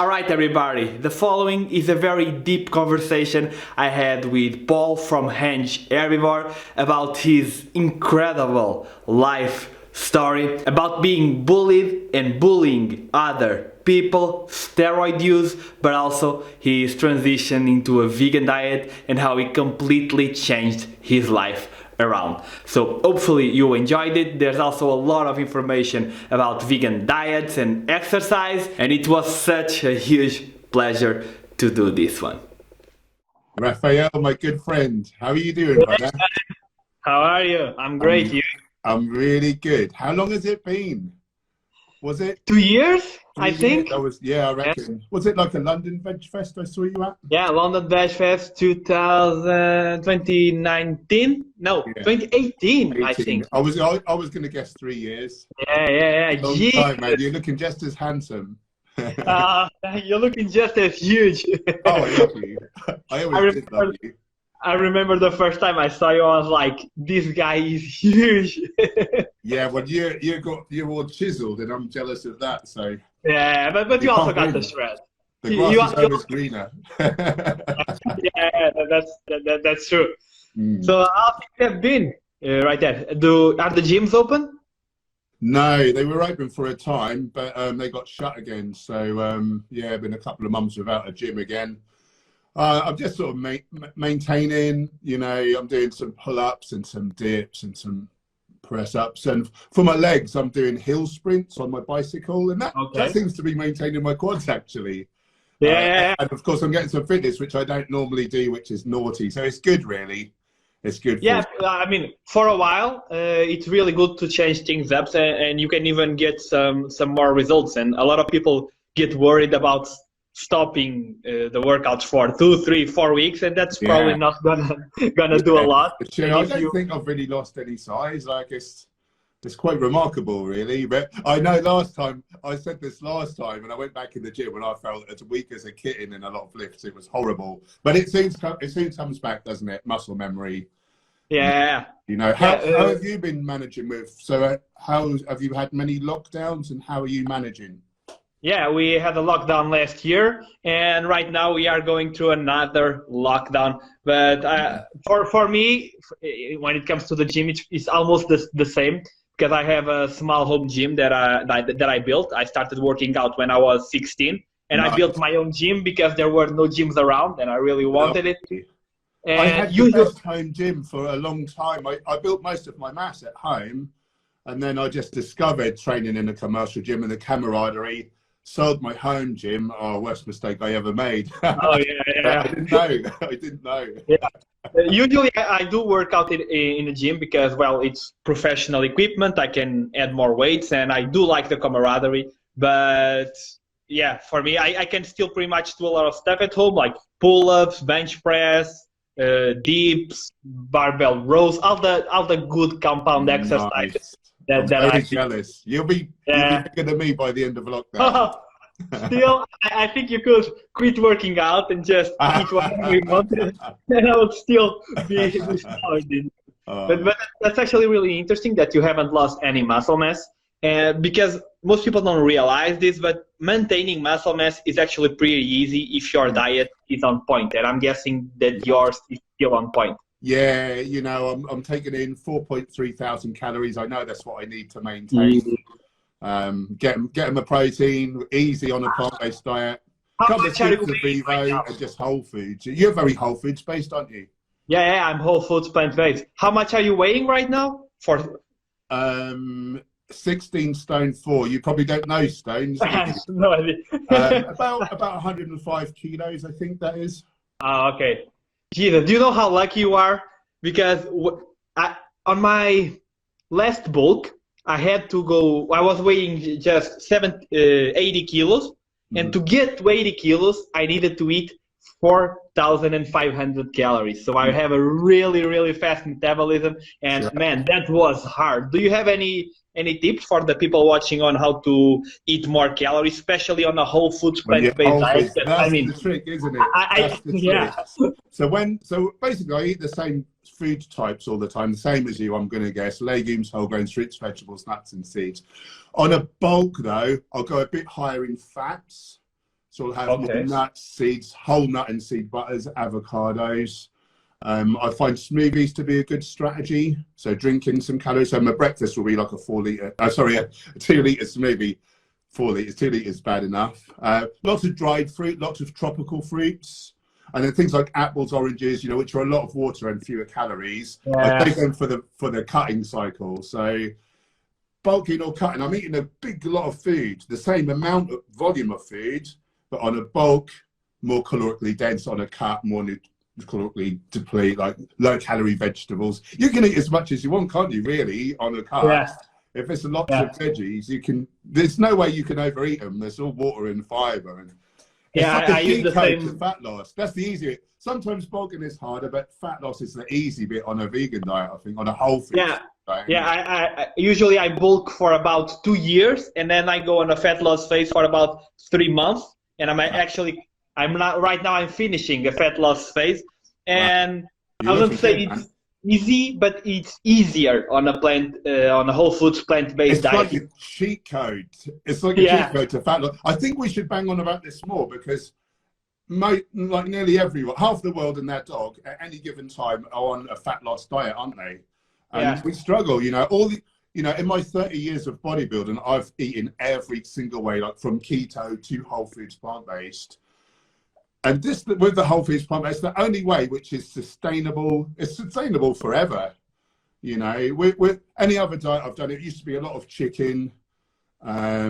Alright everybody, the following is a very deep conversation I had with Paul from Hench Herbivore about his incredible life story, about being bullied and bullying other people, steroid use, but also his transition into a vegan diet and how he completely changed his life around. So hopefully you enjoyed it. There's also a lot of information about vegan diets and exercise, and it was such a huge pleasure to do this one. Raphael, my good friend, how are you doing, brother? How are you? I'm great. You? I'm really good. How long has it been? Was it 2 years? I think. That was, yeah, I reckon. Was it like a London Veg Fest I saw you at? Yeah, London Veg Fest 2019. No, Yeah. 2018, I 18. think. I was going to guess 3 years. Yeah. Long time, man. You're looking just as handsome. You're looking just as huge. Oh, I love you. I always did love you. I remember the first time I saw you, I was like, this guy is huge. Yeah, well, you're all chiseled, and I'm jealous of that. So yeah, but you also got the shred. The grass is always greener. Yeah, that's true. So how things have been right there? Are the gyms open? No, they were open for a time, but they got shut again. So yeah, been a couple of months without a gym again. I'm just sort of maintaining, you know, I'm doing some pull-ups and some dips and some press-ups. And for my legs, I'm doing hill sprints on my bicycle. And that seems to be maintaining my quads, actually. Yeah. And of course, I'm getting some fitness, which I don't normally do, which is naughty. So it's good, really. It's good. Yeah, I mean, for a while, it's really good to change things up, and you can even get some more results. And a lot of people get worried about stopping the workouts for 2, 3, 4 weeks, and that's probably not gonna do a lot. I don't think I've really lost any size. Like it's quite remarkable, really. But I know last time I said this last time, and I went back in the gym and I felt as weak as a kitten in a lot of lifts. It was horrible, but it soon comes back, doesn't it? Muscle memory. Yeah. You know, how have you been managing with? So how have you had many lockdowns, and how are you managing? Yeah, we had a lockdown last year, and right now we are going through another lockdown. But for me, when it comes to the gym, it's almost the same, because I have a small home gym that I built. I started working out when I was 16, and I built my own gym because there were no gyms around, and I really wanted it. And I had the best home gym for a long time. I built most of my mass at home, and then I just discovered training in a commercial gym and the camaraderie. Sold my home gym. Oh, worst mistake I ever made. Oh yeah. I didn't know. Yeah. Usually I do work out in the gym because, well, it's professional equipment. I can add more weights, and I do like the camaraderie. But yeah, for me, I can still pretty much do a lot of stuff at home, like pull-ups, bench press, dips, barbell rows, all the good compound exercises. I'm very jealous. You'll be bigger than me by the end of lockdown. Still, I think you could quit working out and just eat whatever you wanted, and I would still be solid. But that's actually really interesting that you haven't lost any muscle mass, because most people don't realize this, but maintaining muscle mass is actually pretty easy if your diet is on point, and I'm guessing that yours is still on point. Yeah, you know, I'm taking in 4.3 thousand calories. I know that's what I need to maintain. Getting the protein, easy on a plant-based diet. A couple of scoops of Vivo and just whole foods. You're very whole foods based, aren't you? Yeah, I'm whole foods plant-based. How much are you weighing right now? 16 stone 4. You probably don't know stones. No idea. about 105 kilos, I think that is. Oh, okay. Jesus, do you know how lucky you are? Because on my last bulk, I was weighing just 80 kilos. And to get to 80 kilos, I needed to eat 4,500 calories. So I have a really, really fast metabolism. And man, that was hard. Do you have any tips for the people watching on how to eat more calories, especially on a whole foods plant-based diet? That's the trick, isn't it? That's the trick. So basically, I eat the same food types all the time, the same as you, I'm going to guess. Legumes, whole grains, fruits, vegetables, nuts, and seeds. On a bulk, though, I'll go a bit higher in fats. So I'll have more Okay. nuts, seeds, whole nut and seed butters, avocados. I find smoothies to be a good strategy. So drinking some calories. So my breakfast will be like a 2-litre smoothie. 4 litres, 2 litres is bad enough. Lots of dried fruit, lots of tropical fruits. And then things like apples, oranges, which are a lot of water and fewer calories. Yeah. I take them for the cutting cycle. So bulking or cutting, I'm eating a big lot of food, the same amount of volume of food, but on a bulk, more calorically dense, on a cut, more calorically deplete, like low calorie vegetables. You can eat as much as you want, can't you, really, on a cut? Yeah. If it's lots of veggies, there's no way you can overeat them. There's all water and fiber. And it's like a cheat code to fat loss. That's the easy bit. Sometimes bulking is harder, but fat loss is the easy bit on a vegan diet, I think, on a whole food diet. Yeah, I usually I bulk for about 2 years, and then I go on a fat loss phase for about 3 months. And I'm not right now. I'm finishing a fat loss phase, and I wouldn't say it's easy, but it's easier on a whole foods plant-based diet. It's like a cheat code. It's like a cheat code to fat loss. I think we should bang on about this more because nearly everyone, half the world and their dog at any given time are on a fat loss diet, aren't they? And we struggle, in my 30 years of bodybuilding, I've eaten every single way, like from keto to whole foods plant-based. And this, with the whole foods plant-based, the only way which is sustainable, it's sustainable forever. With any other diet I've done, it used to be a lot of chicken. I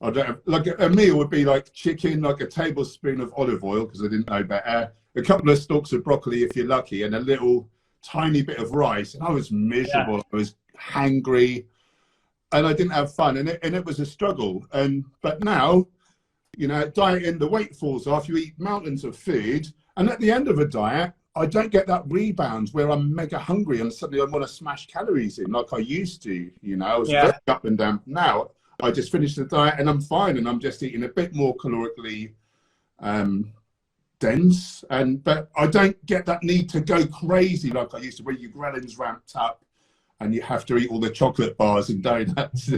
don't have, like a meal would be like chicken, like a tablespoon of olive oil, because I didn't know better, a couple of stalks of broccoli if you're lucky, and a little tiny bit of rice. And I was miserable. I was hangry, and I didn't have fun, and it was a struggle. But now, dieting, the weight falls off, you eat mountains of food, and at the end of a diet, I don't get that rebound where I'm mega hungry and suddenly I want to smash calories in like I used to. I was very up and down. Now I just finished the diet and I'm fine, and I'm just eating a bit more calorically dense, but I don't get that need to go crazy like I used to, where your ghrelins ramped up and you have to eat all the chocolate bars and donuts.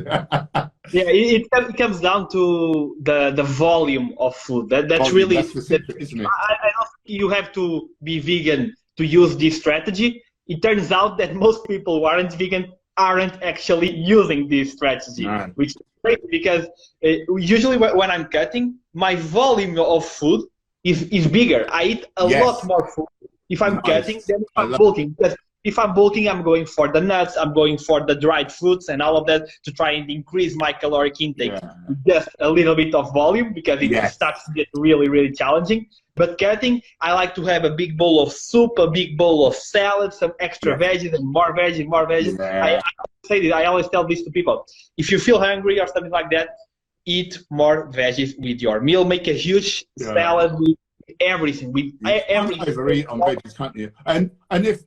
It comes down to the volume of food. That's really the secret, isn't it? I don't think you have to be vegan to use this strategy. It turns out that most people who aren't vegan aren't actually using this strategy, which is great, because usually when I'm cutting, my volume of food is bigger. I eat a lot more food if I'm cutting than if I'm bulking. Because if I'm bulking, I'm going for the nuts, I'm going for the dried fruits and all of that to try and increase my caloric intake. Just a little bit of volume, because it starts to get really, really challenging. But cutting, I like to have a big bowl of soup, a big bowl of salad, some extra veggies, and more veggies. I always tell this to people. If you feel hungry or something like that, eat more veggies with your meal. Make a huge salad with everything. Can't overeat on veggies, can't you? And if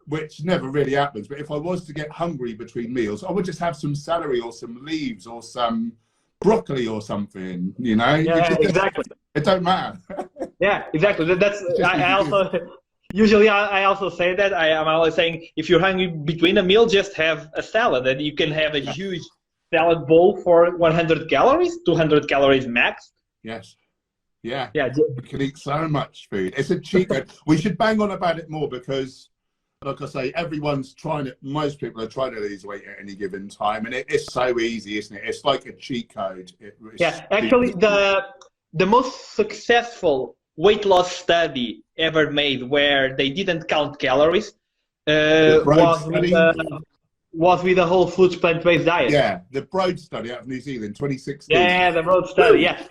which never really happens, but if I was to get hungry between meals, I would just have some celery or some leaves or some broccoli or something, Exactly. It don't matter. Exactly. That's usually I also say that. I'm always saying, if you're hungry between a meal, just have a salad, and you can have a huge salad bowl for 100 calories, 200 calories max. Yes. We can eat so much food. It's a cheat code. We should bang on about it more, because like I say, everyone's trying it. Most people are trying to lose weight at any given time, and it's so easy, isn't it? It's like a cheat code. Actually, the most successful weight loss study ever made, where they didn't count calories, was with a whole foods plant-based diet. Yeah, the Broad study out of New Zealand, 2016. Yeah, the Broad study. Yeah,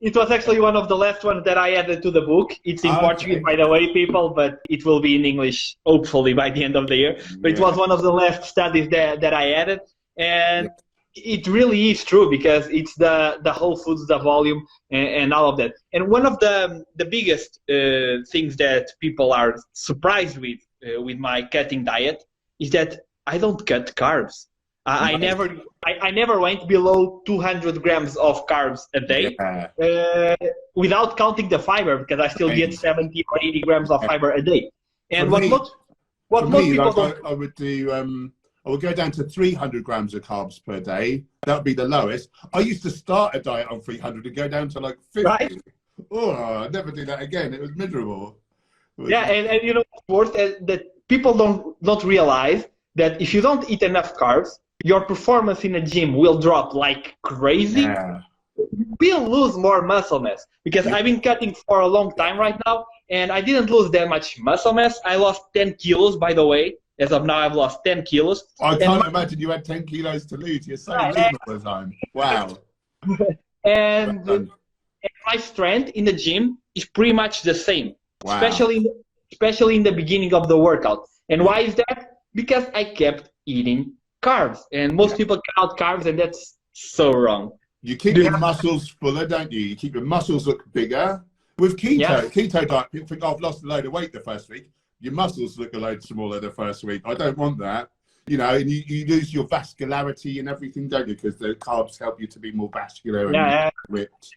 it was actually one of the last ones that I added to the book. It's in Portuguese, by the way, people, but it will be in English, hopefully, by the end of the year. But it was one of the last studies that I added, and it really is true, because it's the whole foods, the volume, and all of that. And one of the biggest things that people are surprised with my cutting diet is that I don't cut carbs. I never went below 200 grams of carbs a day without counting the fiber, because I still get 70 or 80 grams of fiber a day. And I would do I would go down to 300 grams of carbs per day. That would be the lowest. I used to start a diet on 300 and go down to like 50. Right? Oh, I'd never do that again. It was miserable. Yeah, and you know what's worse, that people don't realize that if you don't eat enough carbs, your performance in a gym will drop like crazy. Yeah. Will lose more muscle mass, because I've been cutting for a long time right now, and I didn't lose that much muscle mass. I lost 10 kilos, by the way. As of now, I've lost 10 kilos. I can't imagine you had 10 kilos to lose. You're so lean all the time. Wow. And my strength in the gym is pretty much the same, Wow. especially in the beginning of the workout. And why is that? Because I kept eating carbs, and most people cut out carbs, and that's so wrong. You keep your muscles fuller, don't you? You keep your muscles look bigger. With keto diet, people think, oh, I've lost a load of weight the first week. Your muscles look a load smaller the first week. I don't want that. You know, and you lose your vascularity and everything, don't you? Because the carbs help you to be more vascular and ripped.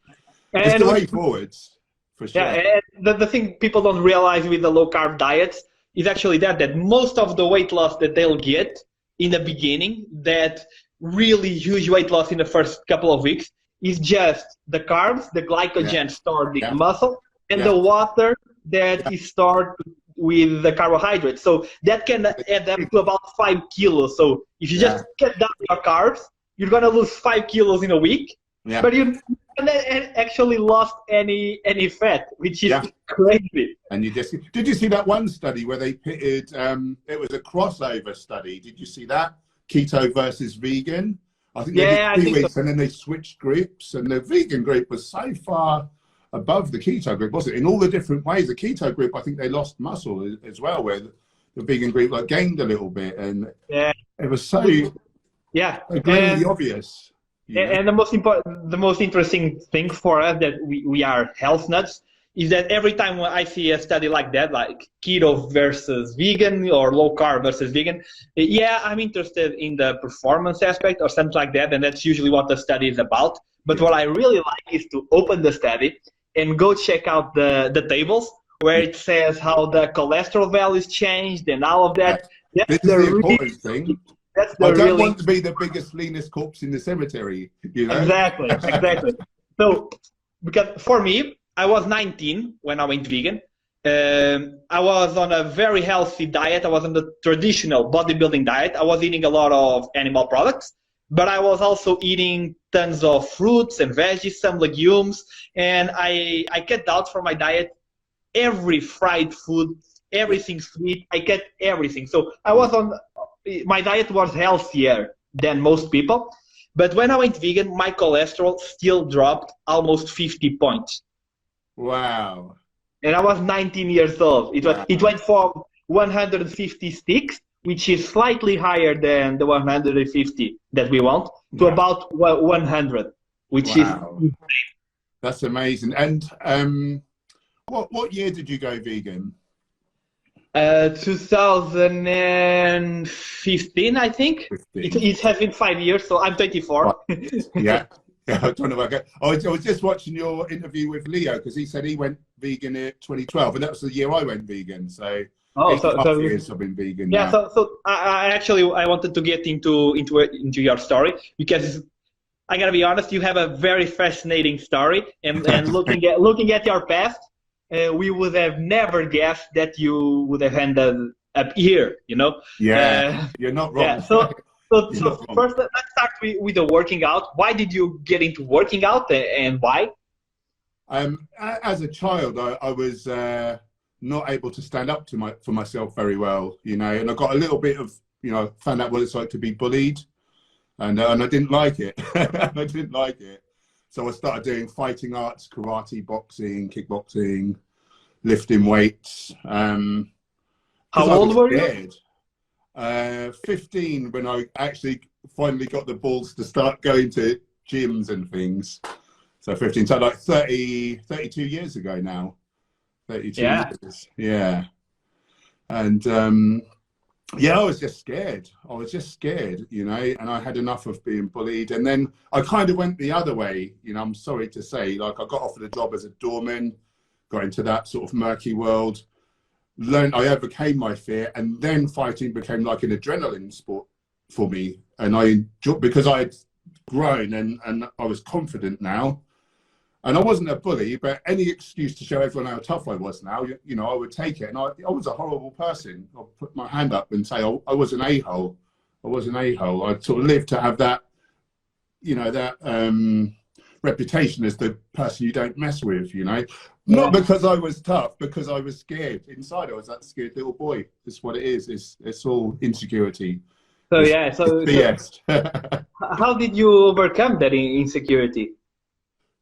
It's the way forwards, for sure. Yeah, and the thing people don't realize with the low-carb diets is actually that most of the weight loss that they'll get in the beginning, that really huge weight loss in the first couple of weeks, is just the carbs, the glycogen stored in muscle, and the water that is stored with the carbohydrates. So that can add up to about 5 kilos. So if you just cut down your carbs, you're going to lose 5 kilos in a week, but you haven't actually lost any fat, which is crazy. And did you see that one study where they pitted, it was a crossover study. Did you see that? Keto versus vegan. I think they did 3 weeks and then they switched groups, and the vegan group was so far above the keto group, wasn't it? In all the different ways. The keto group, I think they lost muscle as well, where the vegan group like gained a little bit, and it was so glaringly obvious. And the most interesting thing for us, that we are health nuts, is that every time when I see a study like that, like keto versus vegan or low carb versus vegan, I'm interested in the performance aspect or something like that, and that's usually what the study is about. But what I really like is to open the study and go check out the tables where it says how the cholesterol values changed and all of that. This is the important thing. I don't want to be the biggest, leanest corpse in the cemetery, you know? Exactly. So, because for me, I was 19 when I went vegan. I was on a very healthy diet. I was on the traditional bodybuilding diet. I was eating a lot of animal products, but I was also eating tons of fruits and veggies, some legumes, and I cut out from my diet every fried food, everything sweet. I cut everything. So my diet was healthier than most people. But when I went vegan, my cholesterol still dropped almost 50 points. Wow. And I was 19 years old. It went from 156, which is slightly higher than the 150 that we want, to about 100, which is insane. That's amazing. And what year did you go vegan? 2015, I think. It has been 5 years, so I'm 24. Yeah, I'm trying to work out. I was just watching your interview with Leo, because he said he went vegan in 2012, and that was the year I went vegan. So 8.5 years I've been vegan. Yeah, now. So I wanted to get into your story, because I gotta be honest, you have a very fascinating story, and looking at your past. We would have never guessed that you would have ended up here, you know? Yeah, you're not wrong. Yeah, so first, let's start with the working out. Why did you get into working out, and why? As a child, I was not able to stand up for myself very well, you know, and I got a little bit of, found out what it's like to be bullied, and I didn't like it. I didn't like it. So I started doing fighting arts, karate, boxing, kickboxing, lifting weights. How old were you? 15, when I actually finally got the balls to start going to gyms and things. So 15, so like 32 years ago now. 32 years. Yeah. And I was just scared. I was just scared, and I had enough of being bullied. And then I kind of went the other way, I'm sorry to say. Like, I got offered a job as a doorman, got into that sort of murky world, I overcame my fear, and then fighting became like an adrenaline sport for me. And I enjoyed, because I had grown and I was confident now. And I wasn't a bully, but any excuse to show everyone how tough I was now, you know, I would take it. And I was a horrible person. I'll put my hand up and say, oh, I was an a-hole. I was an a-hole. I sort of lived to have that, you know, that reputation as the person you don't mess with, you know. Not because I was tough, because I was scared. Inside I was that scared little boy. That's what it is. It's all insecurity. So BS. How did you overcome that insecurity?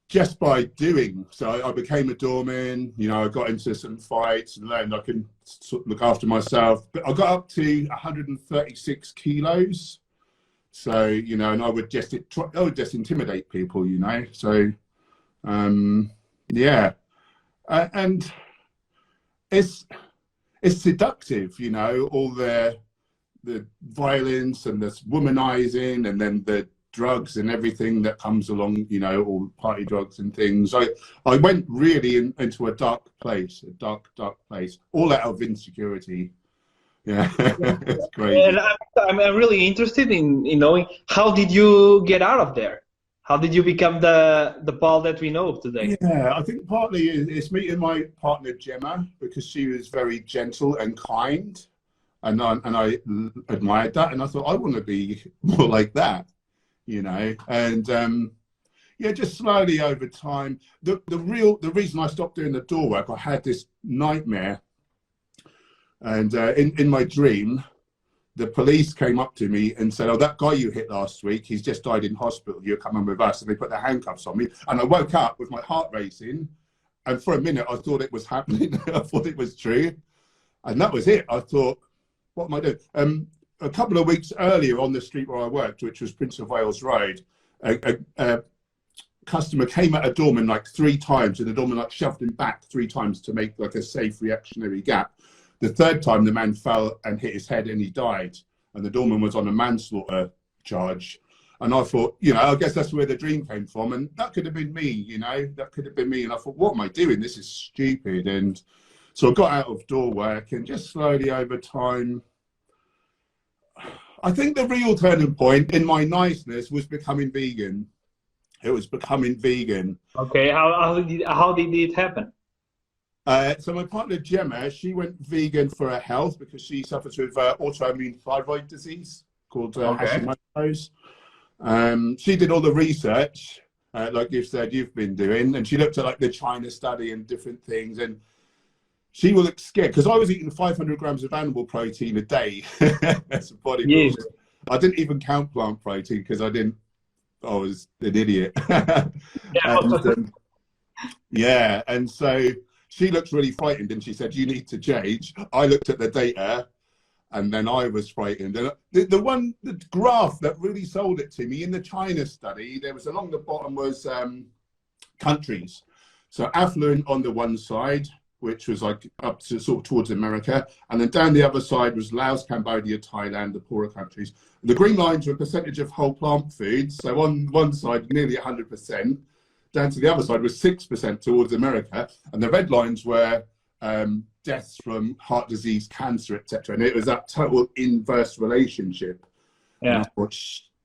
Just by doing. So I became a doorman, you know, I got into some fights and learned I can sort of look after myself. But I got up to 136 kilos. So, you know, and I would just intimidate people, you know. So, yeah. And it's seductive, you know, all the violence and this womanizing and then the drugs and everything that comes along, you know, all party drugs and things. I went really into a dark place, dark place, all out of insecurity. Yeah, it's crazy. And I'm really interested in knowing, how did you get out of there? How did you become the Paul that we know of today? Yeah, I think partly it's meeting my partner Gemma, because she was very gentle and kind, and I admired that, and I thought I want to be more like that. You know, and yeah, just slowly over time. The reason I stopped doing the door work, I had this nightmare, and in my dream, the police came up to me and said, "Oh, that guy you hit last week, he's just died in hospital. You're coming with us." And they put the handcuffs on me, and I woke up with my heart racing, and for a minute I thought it was happening. I thought it was true, and that was it. I thought, what am I doing? A couple of weeks earlier on the street where I worked, which was Prince of Wales Road, a customer came at a doorman like 3 times, and the doorman like shoved him back 3 times to make like a safe reactionary gap. The 3rd time the man fell and hit his head and he died, and the doorman was on a manslaughter charge. And I thought, you know, I guess that's where the dream came from, and that could have been me, you know, that could have been me. And I thought, what am I doing? This is stupid. And so I got out of door work, and just slowly over time, I think the real turning point in my niceness was becoming vegan. It was becoming vegan. Okay, how did it happen? So my partner Gemma, she went vegan for her health because she suffers with autoimmune thyroid disease called Hashimoto's. She did all the research, like you've said you've been doing, and she looked at like the China study and different things, and she will look scared because I was eating 500 grams of animal protein a day as a bodybuilder. Yes. I didn't even count plant protein because I was an idiot. Yeah, and so she looked really frightened, and she said, "You need to change." I looked at the data, and then I was frightened. And the graph that really sold it to me in the China study, there was along the bottom was countries. So affluent on the one side, which was like up to sort of towards America. And then down the other side was Laos, Cambodia, Thailand, the poorer countries. The green lines were a percentage of whole plant foods. So on one side, nearly 100%. Down to the other side was 6% towards America. And the red lines were deaths from heart disease, cancer, etc. And it was that total inverse relationship. Yeah.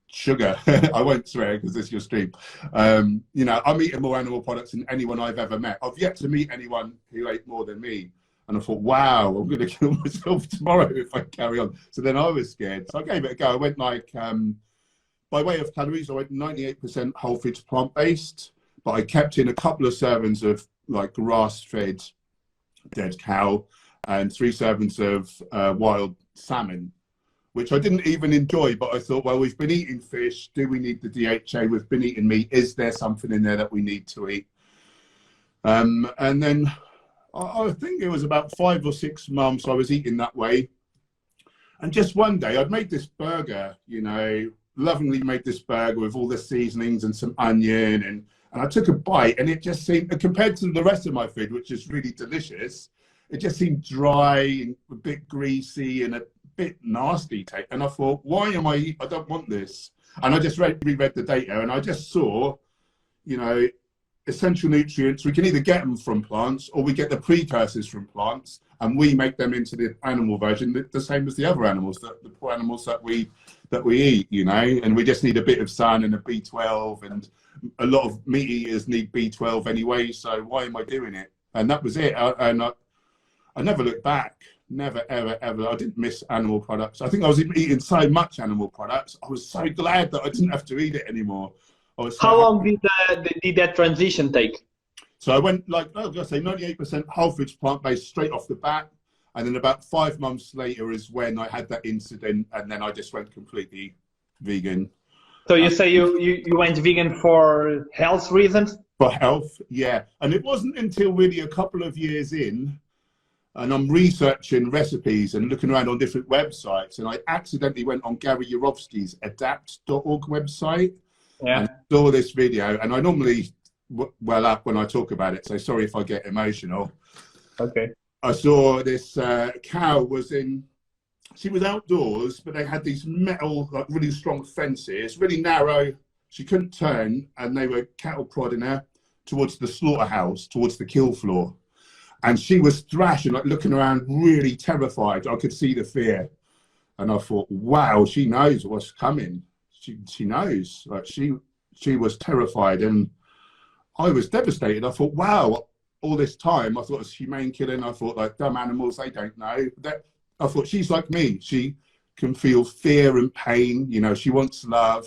Sugar. I won't swear because this is your stream. You know, I'm eating more animal products than anyone I've ever met. I've yet to meet anyone who ate more than me. And I thought, wow, I'm going to kill myself tomorrow if I carry on. So then I was scared. So I gave it a go. I went like, by way of calories, I went 98% whole foods plant-based, but I kept in a couple of servings of like grass-fed dead cow and 3 servings of wild salmon, which I didn't even enjoy, but I thought, well, we've been eating fish. Do we need the DHA? We've been eating meat. Is there something in there that we need to eat? And then I think it was about 5 or 6 months I was eating that way. And just one day I'd made this burger, you know, lovingly made this burger with all the seasonings and some onion. And I took a bite, and it just seemed, compared to the rest of my food, which is really delicious, it just seemed dry and a bit greasy and a bit nasty taste. And I thought, why am I don't want this. And I just reread the data, and I just saw, you know, essential nutrients. We can either get them from plants or we get the precursors from plants, and we make them into the animal version, the same as the other animals, the poor animals that we eat, you know. And we just need a bit of sun and a B12, and a lot of meat eaters need B12 anyway. So why am I doing it? And that was it. I never looked back. Never, ever, ever. I didn't miss animal products. I think I was eating so much animal products. I was so glad that I didn't have to eat it anymore. I was so How long happy. did that transition take? So I went, like, I was going to say 98% whole foods plant-based straight off the bat. And then about 5 months later is when I had that incident, and then I just went completely vegan. So you say you went vegan for health reasons? For health, yeah. And it wasn't until really a couple of years in, and I'm researching recipes and looking around on different websites, and I accidentally went on Gary Yourofsky's adapt.org website, and saw this video. And I normally well up when I talk about it, so sorry if I get emotional. Okay. I saw this cow she was outdoors, but they had these metal, like really strong fences, really narrow. She couldn't turn, and they were cattle prodding her towards the slaughterhouse, towards the kill floor. And she was thrashing, like looking around, really terrified. I could see the fear. And I thought, wow, she knows what's coming. She knows. Like she was terrified, and I was devastated. I thought, wow, all this time I thought it was humane killing. I thought, like, dumb animals, they don't know. I thought, she's like me. She can feel fear and pain. You know, she wants love.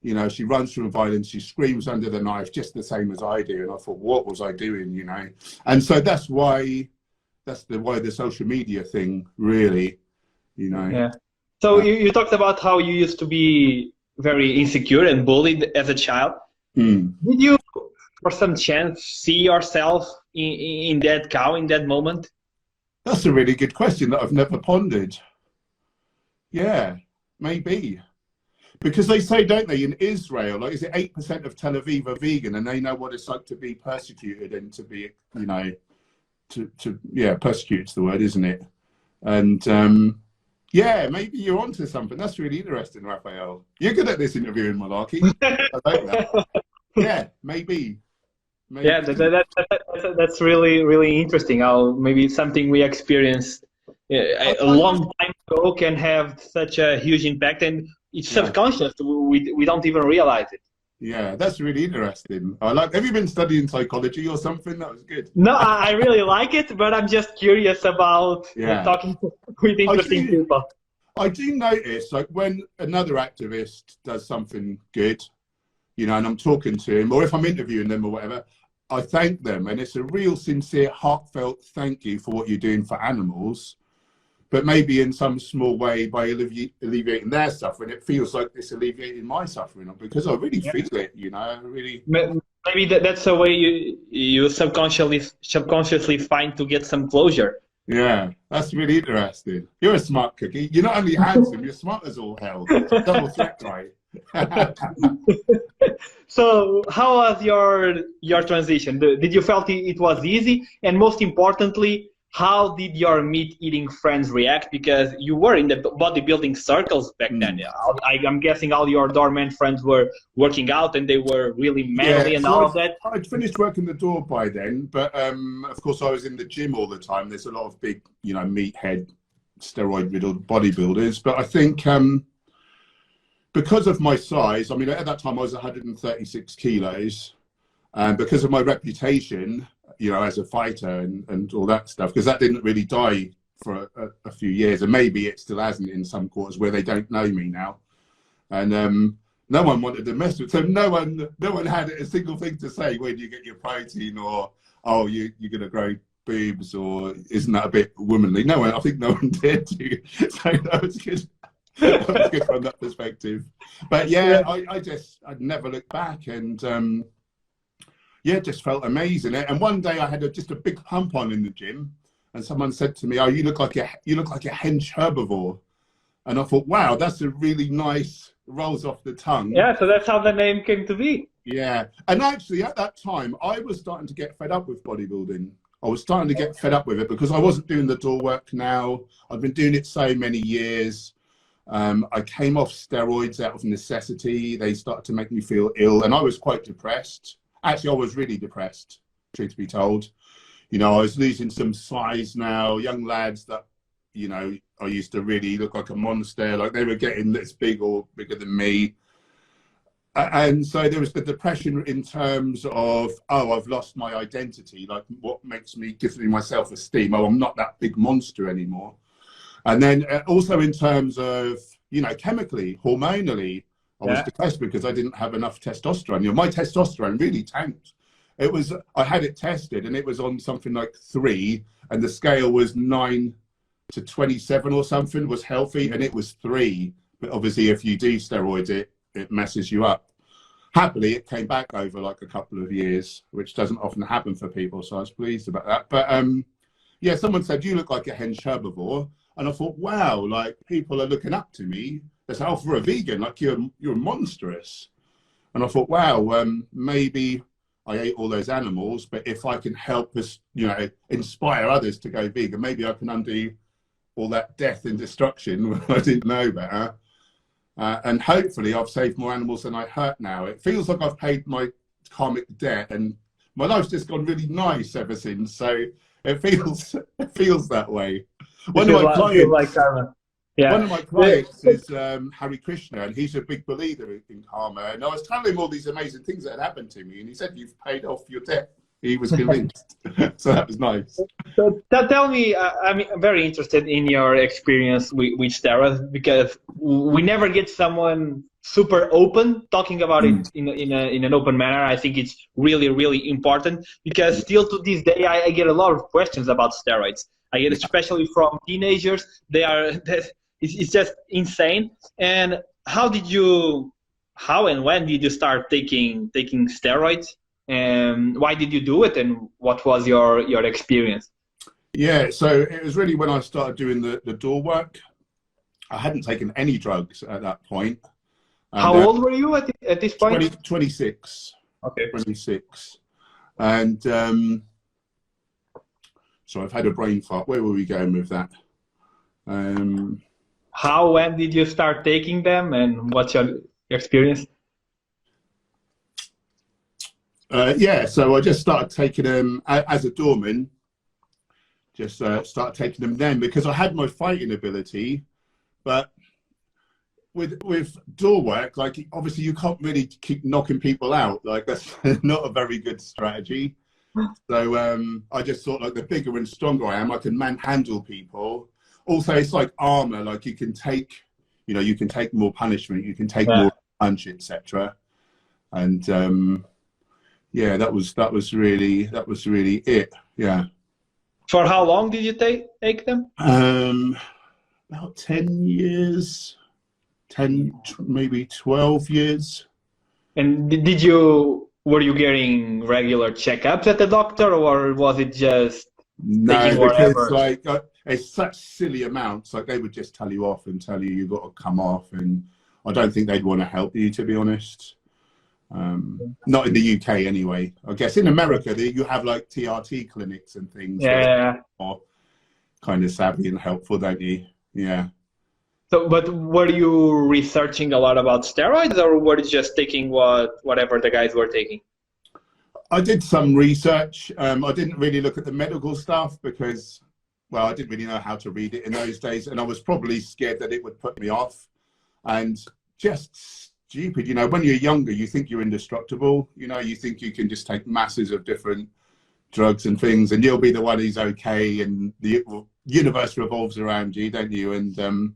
You know, she runs from violence, she screams under the knife just the same as I do. And I thought, what was I doing, you know? And so that's why the social media thing really, you know. Yeah. So you talked about how you used to be very insecure and bullied as a child. Did you, for some chance, see yourself in that cow in that moment? That's a really good question that I've never pondered. Yeah, maybe. Because they say, don't they, in Israel, like, is it 8% of Tel Aviv are vegan, and they know what it's like to be persecuted and to be, you know, persecuted's the word, isn't it? And yeah, maybe you're onto something. That's really interesting, Raphael. You're good at this interviewing, Malarkey. I like that. Yeah, maybe. Yeah, that's really, really interesting. How maybe something we experienced a long time ago can have such a huge impact, and it's subconscious. We don't even realize it. Yeah, that's really interesting. Have you been studying psychology or something? That was good. No, I really like it, but I'm just curious about talking with interesting people. I do notice, like, when another activist does something good, you know, and I'm talking to him, or if I'm interviewing them or whatever, I thank them, and it's a real sincere, heartfelt thank you for what you're doing for animals. But maybe in some small way, by alleviating their suffering, it feels like it's alleviating my suffering, because I really feel it, you know. I really. Maybe that's a way you subconsciously find to get some closure. Yeah, that's really interesting. You're a smart cookie. You're not only handsome, you're smart as all hell. Double threat, right? So, how was your transition? Did you felt it was easy? And most importantly, how did your meat-eating friends react? Because you were in the bodybuilding circles back then. I'm guessing all your doorman friends were working out, and they were really manly and all of that. I'd finished working the door by then, but of course I was in the gym all the time. There's a lot of big, you know, meathead, steroid-riddled bodybuilders. But I think because of my size, I mean, at that time I was 136 kilos, and because of my reputation, you know, as a fighter and all that stuff, because that didn't really die for a few years, and maybe it still hasn't in some quarters where they don't know me now, and no one wanted to mess with, so no one had a single thing to say, where do you get your protein, or oh, you're gonna grow boobs, or isn't that a bit womanly? No one, I think no one did. So that was good. That was good from that perspective. But yeah, I'd never looked back, and yeah, it just felt amazing. And one day I had just a big hump on in the gym, and someone said to me, "Oh, you look like a Hench Herbivore," and I thought, "Wow, that's a really nice, rolls off the tongue." Yeah, so that's how the name came to be. Yeah, and actually at that time I was starting to get fed up with bodybuilding. I was starting to get fed up with it because I wasn't doing the door work now. I'd been doing it so many years. I came off steroids out of necessity. They started to make me feel ill, and I was quite depressed. Actually, I was really depressed, truth be told. You know, I was losing some size now. Young lads that, you know, I used to really look like a monster, like they were getting this big or bigger than me. And so there was the depression in terms of, oh, I've lost my identity. Like, what makes me, gives me my self-esteem? Oh, I'm not that big monster anymore. And then also in terms of, you know, chemically, hormonally, I was depressed because I didn't have enough testosterone. You know, my testosterone really tanked. It was, I had it tested and it was on something like 3, and the scale was 9 to 27 or something, was healthy, and it was 3. But obviously if you do steroids, it messes you up. Happily, it came back over like a couple of years, which doesn't often happen for people. So I was pleased about that. But yeah, someone said, you look like a Hench Herbivore. And I thought, wow, like people are looking up to me. They say, oh, for a vegan, like you're monstrous. And I thought, wow, maybe I ate all those animals, but if I can help us, you know, inspire others to go vegan, maybe I can undo all that death and destruction I didn't know better. And hopefully I've saved more animals than I hurt now. It feels like I've paid my karmic debt, and my life's just gone really nice ever since. So it feels that way. One of my clients is Hari Krishna, and he's a big believer in karma. And I was telling him all these amazing things that had happened to me, and he said, you've paid off your debt. He was convinced. So that was nice. So tell me, I'm very interested in your experience with steroids, because we never get someone super open talking about it in an open manner. I think it's really, really important, because still to this day, I get a lot of questions about steroids. I get especially from teenagers. It's just insane. And how and when did you start taking steroids? And why did you do it, and what was your experience? Yeah, so it was really when I started doing the door work. I hadn't taken any drugs at that point. And, how old were you at this point? 26. Okay. 26. And so I've had a brain fart. Where were we going with that? When did you start taking them, and what's your experience? Yeah, so I just started taking them as a doorman. Just started taking them then because I had my fighting ability, but with door work, like obviously you can't really keep knocking people out. Like that's not a very good strategy. So I just thought, like, the bigger and stronger I am, I can manhandle people. Also, it's like armor. Like you can take more punishment, you can take more punch, etc. And yeah, that was really it. Yeah. For how long did you take them? About 10 years, maybe 12 years. And were you getting regular checkups at the doctor, or was it just no? Because like it's such silly amounts. Like they would just tell you off and tell you got to come off, and I don't think they'd want to help you, to be honest. Not in the UK anyway. I guess in America you have like TRT clinics and things. Yeah. More kind of savvy and helpful, don't you? Yeah. So, but were you researching a lot about steroids, or were you just taking whatever the guys were taking? I did some research. I didn't really look at the medical stuff because, well, I didn't really know how to read it in those days, and I was probably scared that it would put me off. And just stupid, you know, when you're younger, you think you're indestructible. You know, you think you can just take masses of different drugs and things, and you'll be the one who's okay, and the universe revolves around you, don't you? And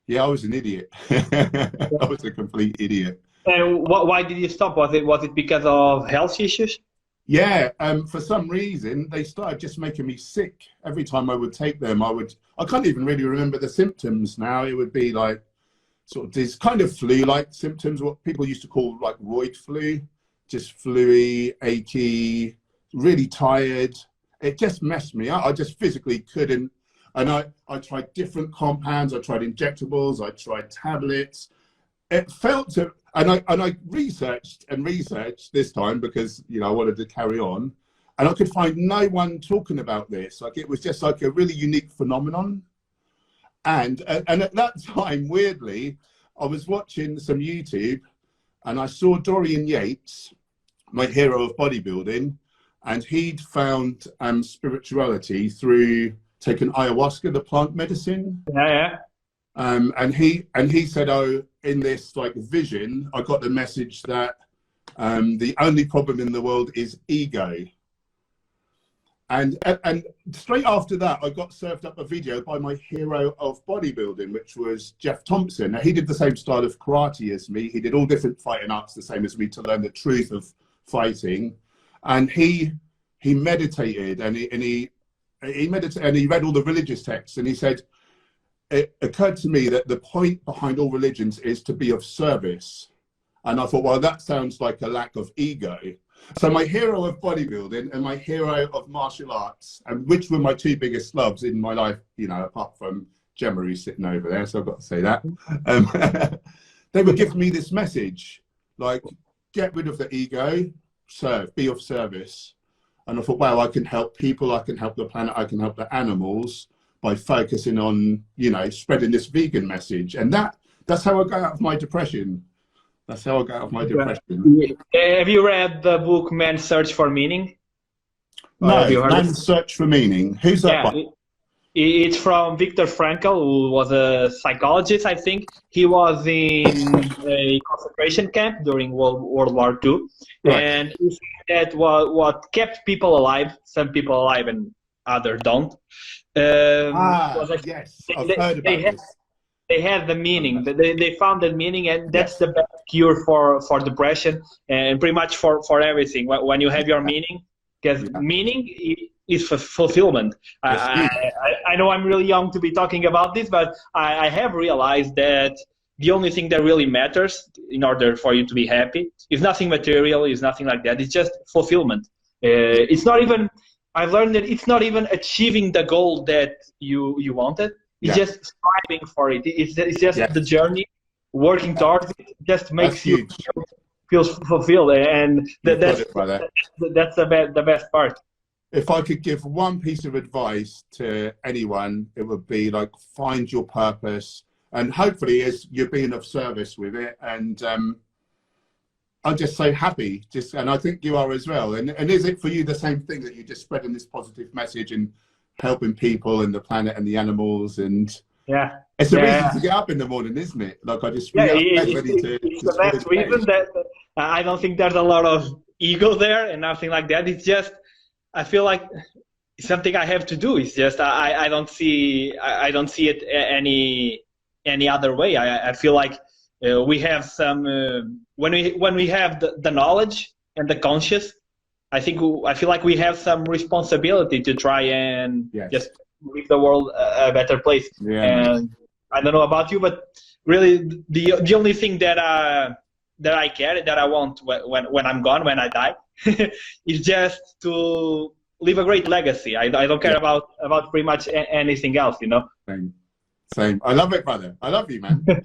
yeah, I was an idiot. I was a complete idiot. And why did you stop? Was it because of health issues? Yeah, for some reason they started just making me sick. Every time I would take them, I can't even really remember the symptoms now. It would be like sort of this kind of flu-like symptoms, what people used to call like roid flu, just fluey, achy, really tired. It just messed me up. I just physically couldn't. And I tried different compounds. I tried injectables. I tried tablets. It felt to, and I researched this time because, you know, I wanted to carry on, and I could find no one talking about this. Like it was just like a really unique phenomenon. And at that time, weirdly, I was watching some YouTube and I saw Dorian Yates, my hero of bodybuilding, and he'd found spirituality through taking ayahuasca, the plant medicine. Yeah. And he said, oh, in this like vision, I got the message that the only problem in the world is ego. And straight after that, I got served up a video by my hero of bodybuilding, which was Jeff Thompson. Now, he did the same style of karate as me. He did all different fighting arts the same as me to learn the truth of fighting. And he meditated, and he meditated, and he read all the religious texts. And he said, it occurred to me that the point behind all religions is to be of service. And I thought, well, that sounds like a lack of ego. So my hero of bodybuilding and my hero of martial arts, and which were my two biggest loves in my life, you know, apart from Gemma, who's sitting over there, so I've got to say that. They were giving me this message, like, get rid of the ego, serve, be of service. And I thought, wow, I can help people, I can help the planet, I can help the animals by focusing on, you know, spreading this vegan message. And that's how I got out of my depression. That's how I got out of my depression. Have you read the book Man's Search for Meaning? No, Man's Search for Meaning. Who's that by? It's from Viktor Frankl, who was a psychologist, I think. He was in a concentration camp during World War II. Right. And he said that what kept people alive, some people alive and others don't. Yes, I've heard about this. They had the meaning. They found the meaning, and that's the best cure for depression and pretty much for everything. When you have your meaning, because meaning is fulfillment. I know I'm really young to be talking about this, but I have realized that the only thing that really matters in order for you to be happy is nothing material, is nothing like that. It's just fulfillment. It's not even. I've learned that it's not even achieving the goal that you wanted. It's just striving for it. It's just the journey, working towards it. Just makes you feel fulfilled, and that's the best part. If I could give one piece of advice to anyone, it would be like, find your purpose, and hopefully you're being of service with it. And I'm just so happy, and I think you are as well. And is it for you the same thing, that you're just spreading this positive message and helping people and the planet and the animals? And it's the reason to get up in the morning, isn't it? Like, I just it's the best reason. That I don't think there's a lot of ego there and nothing like that. It's just, I feel like it's something I have to do. It's just I don't see it any other way. I feel like we have some when we have the knowledge and the conscious, I feel like we have some responsibility to try and just make the world a better place. And I don't know about you, but really the only thing that I care, that I want when I'm gone, when I die, is just to leave a great legacy. I don't care about pretty much anything else, you know. Same. I love it, brother. I love you, man. You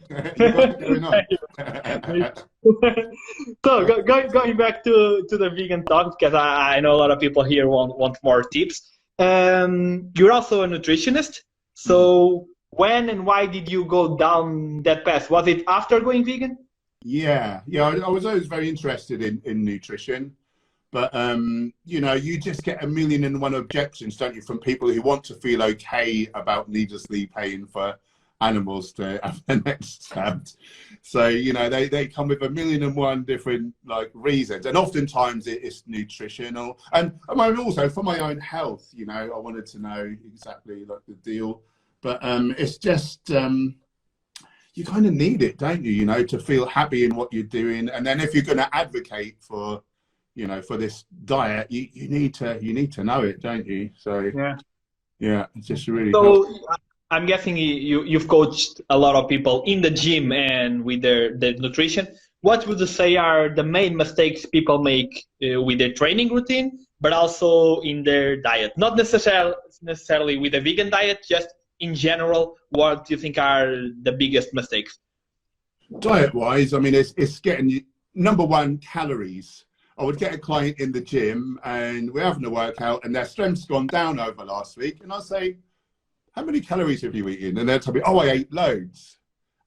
got it going on. So going back to the vegan talk, because I know a lot of people here want more tips. You're also a nutritionist. So when and why did you go down that path? Was it after going vegan? Yeah. I was always very interested in nutrition. But, you know, you just get 1,000,001 objections, don't you, from people who want to feel okay about needlessly paying for animals to have their necks stabbed. So, you know, they come with 1,000,001 different, like, reasons. And oftentimes it's nutritional. And I mean, also for my own health, you know, I wanted to know exactly, like, the deal. But it's just, you kind of need it, don't you, you know, to feel happy in what you're doing. And then if you're going to advocate for, you know, for this diet, you need to know it, don't you? So it's just really. So I'm guessing you've coached a lot of people in the gym and with their nutrition. What would you say are the main mistakes people make with their training routine, but also in their diet? Not necessarily with a vegan diet, just in general. What do you think are the biggest mistakes? Diet-wise, I mean, it's getting, number one, calories. I would get a client in the gym and we're having a workout and their strength's gone down over last week. And I'll say, how many calories have you eaten? And they'll tell me, oh, I ate loads.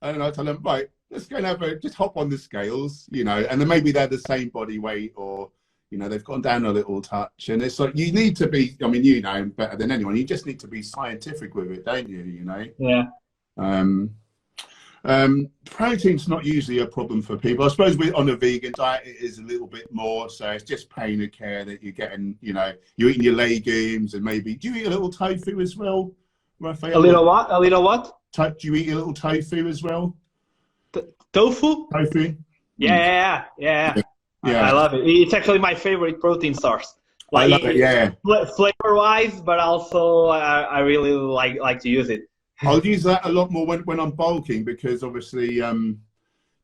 And I tell them, right, let's go and just hop on the scales, you know, and then maybe they're the same body weight or You know, they've gone down a little touch, and it's like you need to be. I mean, you know better than anyone. You just need to be scientific with it, don't you? You know. Yeah. Protein's not usually a problem for people. I suppose on a vegan diet, it is a little bit more. So it's just pain and care that you're getting. You know, you're eating your legumes and maybe. Do you eat a little tofu as well, Raphael? A little what? A little what? Do you eat a little tofu as well? Tofu? Tofu. Yeah. I love it. It's actually my favorite protein source. Like, I love it. Yeah. Flavor-wise, but also I really like to use it. I'll use that a lot more when I'm bulking because obviously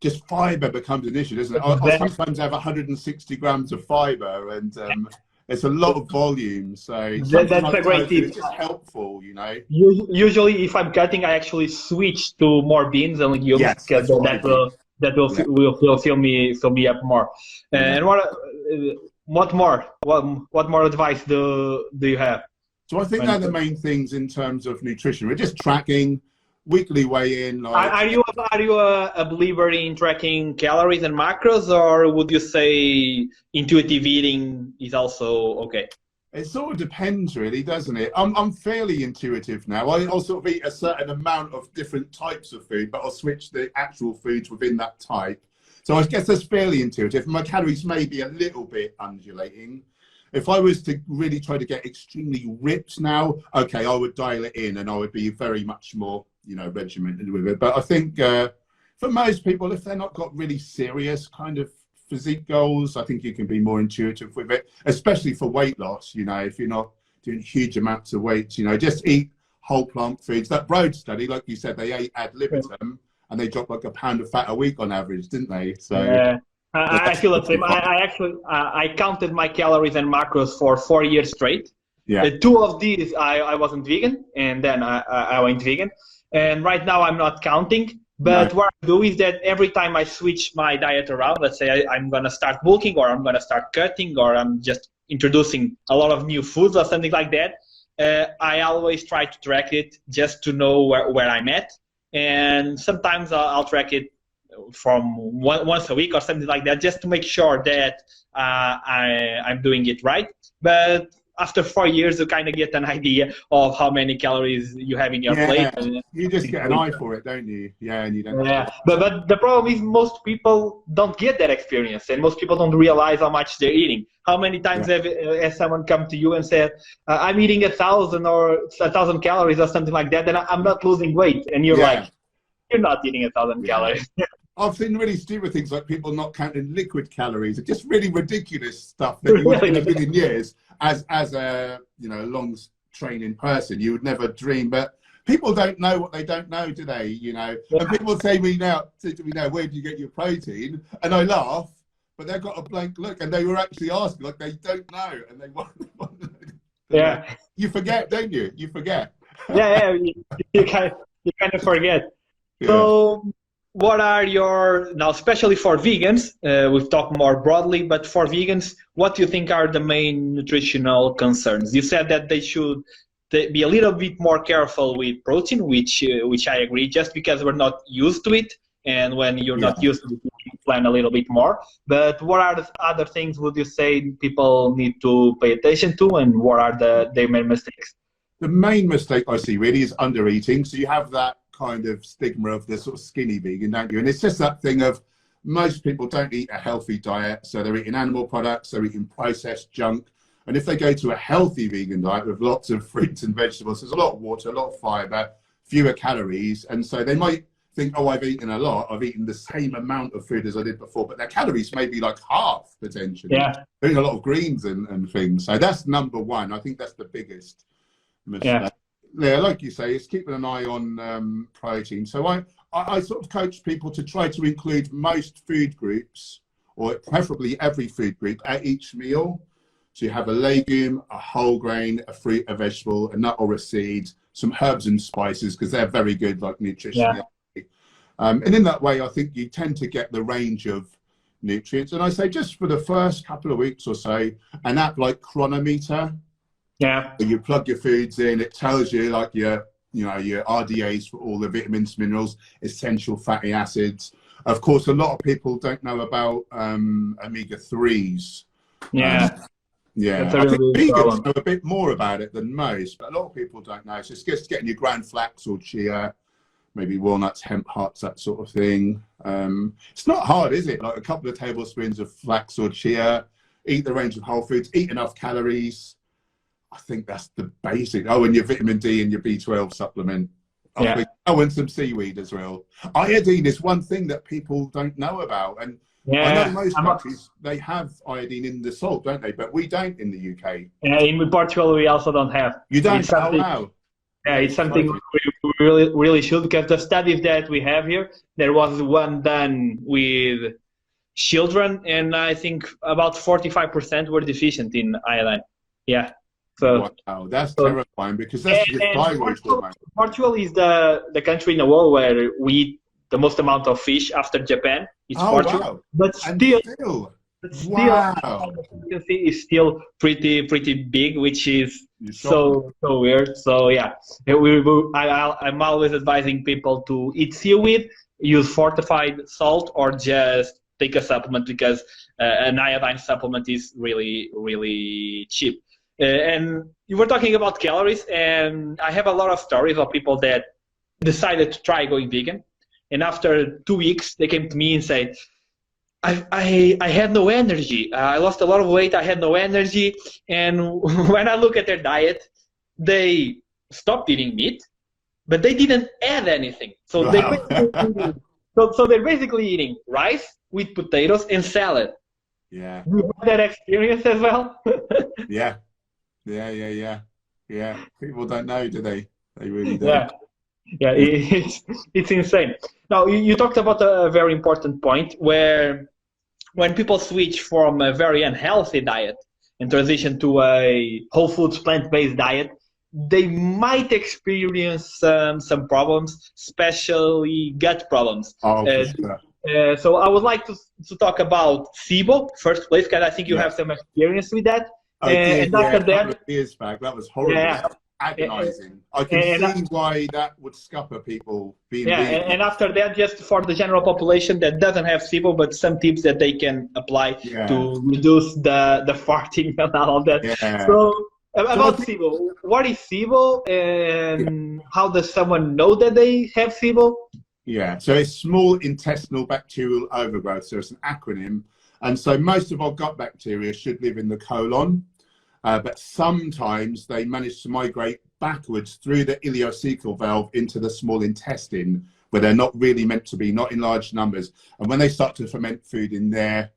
just fiber becomes an issue, doesn't it? I sometimes have 160 grams of fiber and it's a lot of volume. So that's a great tip. It's just helpful, you know. Usually, if I'm cutting, I actually switch to more beans and legumes because that will fill me up more. And what more advice do you have? So I think they're the main things in terms of nutrition. We're just tracking weekly weigh-in. Are you a believer in tracking calories and macros, or would you say intuitive eating is also okay? It sort of depends, really, doesn't it? I'm fairly intuitive now. I'll sort of eat a certain amount of different types of food, but I'll switch the actual foods within that type. So I guess that's fairly intuitive. My calories may be a little bit undulating. If I was to really try to get extremely ripped now, okay, I would dial it in and I would be very much more, you know, regimented with it. But I think for most people, if they're not got really serious kind of physique goals, I think you can be more intuitive with it, especially for weight loss. You know, if you're not doing huge amounts of weight, you know, just eat whole plant foods. That Broad study, like you said, they ate ad libitum and they dropped like a pound of fat a week on average, didn't they? So I feel the same. I counted my calories and macros for 4 years straight. Yeah. 2 of these I wasn't vegan, and then I went vegan. And right now I'm not counting. But what I do is that every time I switch my diet around, let's say I'm going to start bulking or I'm going to start cutting or I'm just introducing a lot of new foods or something like that, I always try to track it just to know where I'm at. And sometimes I'll track it from once a week or something like that, just to make sure that I'm doing it right. But after 4 years, you kind of get an idea of how many calories you have in your plate. You just get an eye for it, don't you? Yeah, and you don't. Yeah, but the problem is most people don't get that experience, and most people don't realize how much they're eating. How many times has someone come to you and said, "I'm eating 1,000 or 1,000 calories or something like that, and I'm not losing weight," and you're like, "You're not eating 1,000 calories." I've seen really stupid things like people not counting liquid calories. It's just really ridiculous stuff that you would in a million years as a long training person you would never dream. But people don't know what they don't know, do they? You know, and people say to me now, where do you get your protein? And I laugh, but they've got a blank look, and they were actually asking like they don't know, and they want to know. You forget, don't you? You forget. You kind of forget. So what are now, especially for vegans, we've talked more broadly, but for vegans, what do you think are the main nutritional concerns? You said that they should be a little bit more careful with protein, which I agree, just because we're not used to it. And when you're not used to it, you plan a little bit more. But what are the other things would you say people need to pay attention to, and what are their main mistakes? The main mistake I see really is under eating. So you have that kind of stigma of the sort of skinny vegan, don't you? And it's just that thing of most people don't eat a healthy diet, so they're eating animal products, they're eating processed junk. And if they go to a healthy vegan diet with lots of fruits and vegetables, there's a lot of water, a lot of fiber, fewer calories, and so they might think, oh, I've eaten a lot, I've eaten the same amount of food as I did before, but their calories may be like half potentially. Doing a lot of greens and things. So that's number one. I think that's the biggest mistake. Like you say, it's keeping an eye on protein. So I sort of coach people to try to include most food groups, or preferably every food group, at each meal. So you have a legume, a whole grain, a fruit, a vegetable, a nut or a seed, some herbs and spices, because they're very good, like nutrition. And in that way, I think you tend to get the range of nutrients. And I say just for the first couple of weeks or so, an app like Chronometer. You plug your foods in, it tells you like your RDAs for all the vitamins, minerals, essential fatty acids. Of course, a lot of people don't know about omega-3s. Yeah. Yeah, That's a I think really big vegans problem. know a bit more about it than most, but a lot of people don't know. So it's just getting your ground flax or chia, maybe walnuts, hemp hearts, that sort of thing. It's not hard, is it? Like a couple of tablespoons of flax or chia, eat the range of whole foods, eat enough calories. I think that's the basic. Oh, and your vitamin D and your B12 supplement. Yeah. Oh, and some seaweed as well. Iodine is one thing that people don't know about. And I know Yeah. most countries, they have iodine in the salt, don't they? But we don't in the UK. In Portugal, we also don't have. You don't? It's Oh, something, wow. yeah, it's something we really should, because the studies that we have here, there was one done with children, and I think about 45% were deficient in iodine. Yeah. So, Wow, that's terrifying, because that's your and thyroid hormone. Portugal is the country in the world where we eat the most amount of fish after Japan. It's Portugal. Wow. But And still, wow. efficiency is still pretty big, which is so weird. So yeah, I'm always advising people to eat seaweed, use fortified salt, or just take a supplement, because an iodine supplement is really cheap. And you were talking about calories, and I have a lot of stories of people that decided to try going vegan, and after 2 weeks they came to me and said, I had no energy. I lost a lot of weight. I had no energy. And when I look at their diet, they stopped eating meat, but they didn't add anything. So so they're basically eating rice with potatoes and salad. Yeah. You have that experience as well? Yeah. People don't know, do they? They really don't. Yeah, it's insane. Now, you talked about a very important point, where when people switch from a very unhealthy diet and transition to a whole foods plant-based diet, they might experience some problems, especially gut problems. Oh, for sure. So I would like to talk about SIBO first place, because I think you have some experience with that. And after that, years back, that was horrible. Yeah. That was agonizing. I can see why that would scupper people being vegan. And after that, just for the general population that doesn't have SIBO, but some tips that they can apply to reduce the farting and all of that. Yeah. So about SIBO, what is SIBO, and how does someone know that they have SIBO? Yeah, so it's small intestinal bacterial overgrowth, so it's an acronym. And so most of our gut bacteria should live in the colon, but sometimes they manage to migrate backwards through the ileocecal valve into the small intestine, where they're not really meant to be, not in large numbers. And when they start to ferment food in there,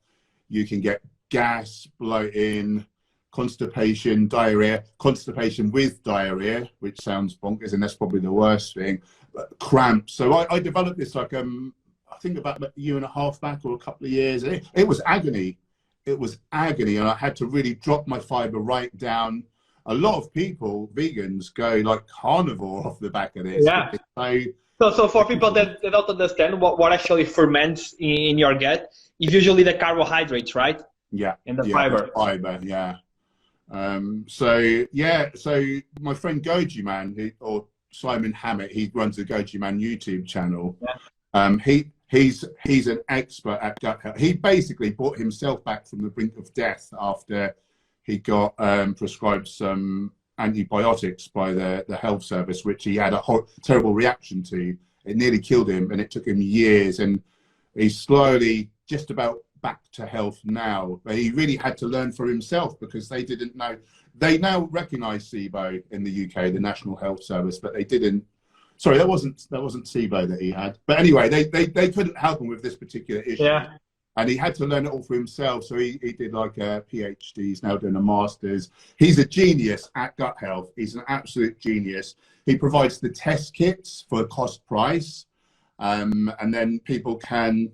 you can get gas, bloating, constipation, diarrhea, constipation with diarrhea, which sounds bonkers, and that's probably the worst thing, but cramps. So I developed this like, I think about a year and a half back, or a couple of years. It was agony. It was agony, and I had to really drop my fiber right down. A lot of people, vegans, go like carnivore off the back of this. Yeah. So for people that don't understand what actually ferments in your gut, is usually the carbohydrates, right? Yeah. And the fiber. Fiber, yeah. So my friend Goji Man, or Simon Hammett, he runs the Goji Man YouTube channel. Yeah. He's an expert at gut health. He basically brought himself back from the brink of death after he got prescribed some antibiotics by the health service, which he had a terrible reaction to. It nearly killed him, and it took him years. And he's slowly just about back to health now. But he really had to learn for himself, because they didn't know. They now recognise SIBO in the UK, the National Health Service, but they didn't. Sorry, that wasn't SIBO that he had. But anyway, they couldn't help him with this particular issue. Yeah. And he had to learn it all for himself. So he did like a PhD. He's now doing a master's. He's a genius at gut health. He's an absolute genius. He provides the test kits for cost price. And then people can...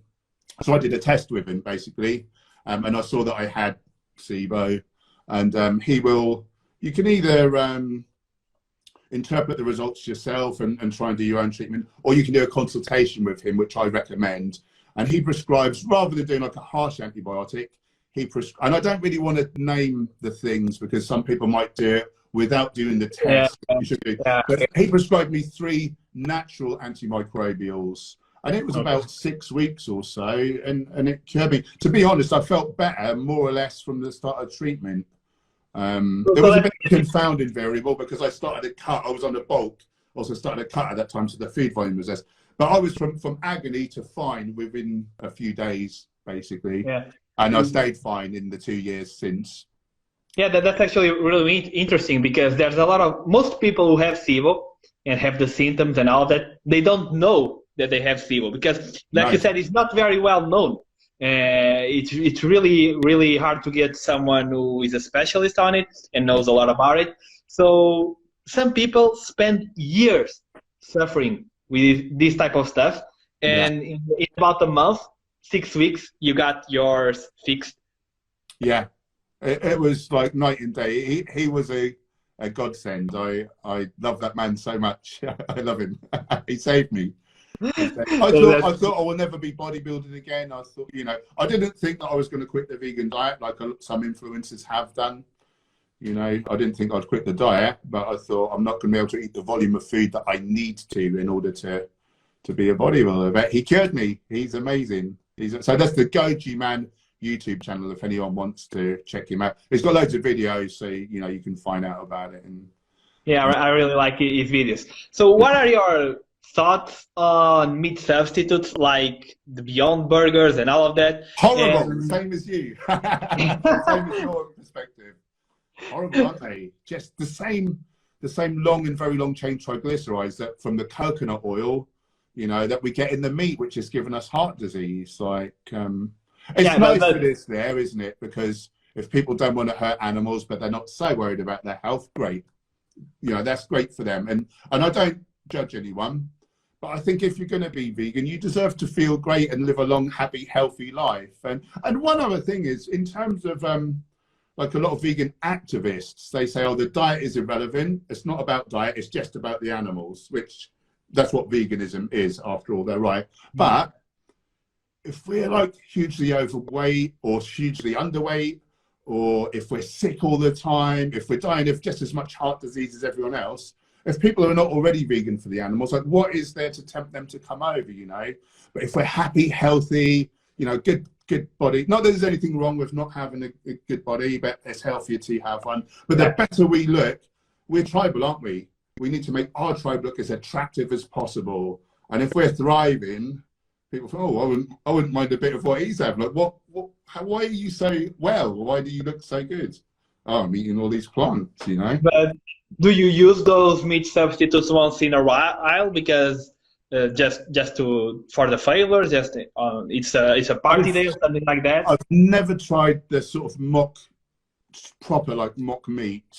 So I did a test with him, basically. And I saw that I had SIBO. And he will... You can either... interpret the results yourself and try and do your own treatment, or you can do a consultation with him, which I recommend. And he prescribes, rather than doing like a harsh antibiotic, and I don't really want to name the things, because some people might do it without doing the test. But he prescribed me 3 natural antimicrobials, And it was about 6 weeks or so, and it cured me. To be honest, I felt better more or less from the start of treatment. There was a bit of a confounding variable because I started a cut. I was on a bulk, also started a cut at that time, so the feed volume was less. But I was from agony to fine within a few days, basically. Yeah. And I stayed fine in the 2 years since. Yeah, that's actually really interesting because there's a lot of, most people who have SIBO and have the symptoms and all that, they don't know that they have SIBO because, like you said, it's not very well known. It's really hard to get someone who is a specialist on it and knows a lot about it. So some people spend years suffering with this type of stuff, and in about a month, 6 weeks, you got yours fixed. Yeah. It was like night and day. He was a godsend. I love that man so much. I love him. He saved me. I thought I will never be bodybuilding again. I thought, I didn't think that I was going to quit the vegan diet like some influencers have done. I didn't think I'd quit the diet, but I thought I'm not going to be able to eat the volume of food that I need to in order to be a bodybuilder. But he cured me. He's amazing. So that's the Goji Man YouTube channel if anyone wants to check him out. He's got loads of videos, so you can find out about it. And yeah, I really like his videos. So what are your thoughts on meat substitutes like the Beyond Burgers and all of that? Horrible, same as you. Same as your perspective. Horrible, aren't they? Just the same long and very long chain triglycerides that from the coconut oil, that we get in the meat, which has given us heart disease. Like, it's nice for this there, isn't it? Because if people don't want to hurt animals, but they're not so worried about their health, great. That's great for them. And I don't judge anyone, but I think if you're going to be vegan, you deserve to feel great and live a long, happy, healthy life. And one other thing is, in terms of like a lot of vegan activists, they say, oh, the diet is irrelevant. It's not about diet. It's just about the animals, which that's what veganism is, after all. They're right. But if we're like hugely overweight or hugely underweight, or if we're sick all the time, if we're dying of just as much heart disease as everyone else, if people are not already vegan for the animals, like what is there to tempt them to come over, But if we're happy, healthy, good body, not that there's anything wrong with not having a good body, but it's healthier to have one. But the better we look, we're tribal, aren't we? We need to make our tribe look as attractive as possible. And if we're thriving, people think, oh, I wouldn't mind a bit of what he's having. Like, why are you so well? Why do you look so good? Oh, I'm eating all these plants, But do you use those meat substitutes once in a while? Because just for the flavors, it's a party day or something like that? I've never tried the sort of proper mock meat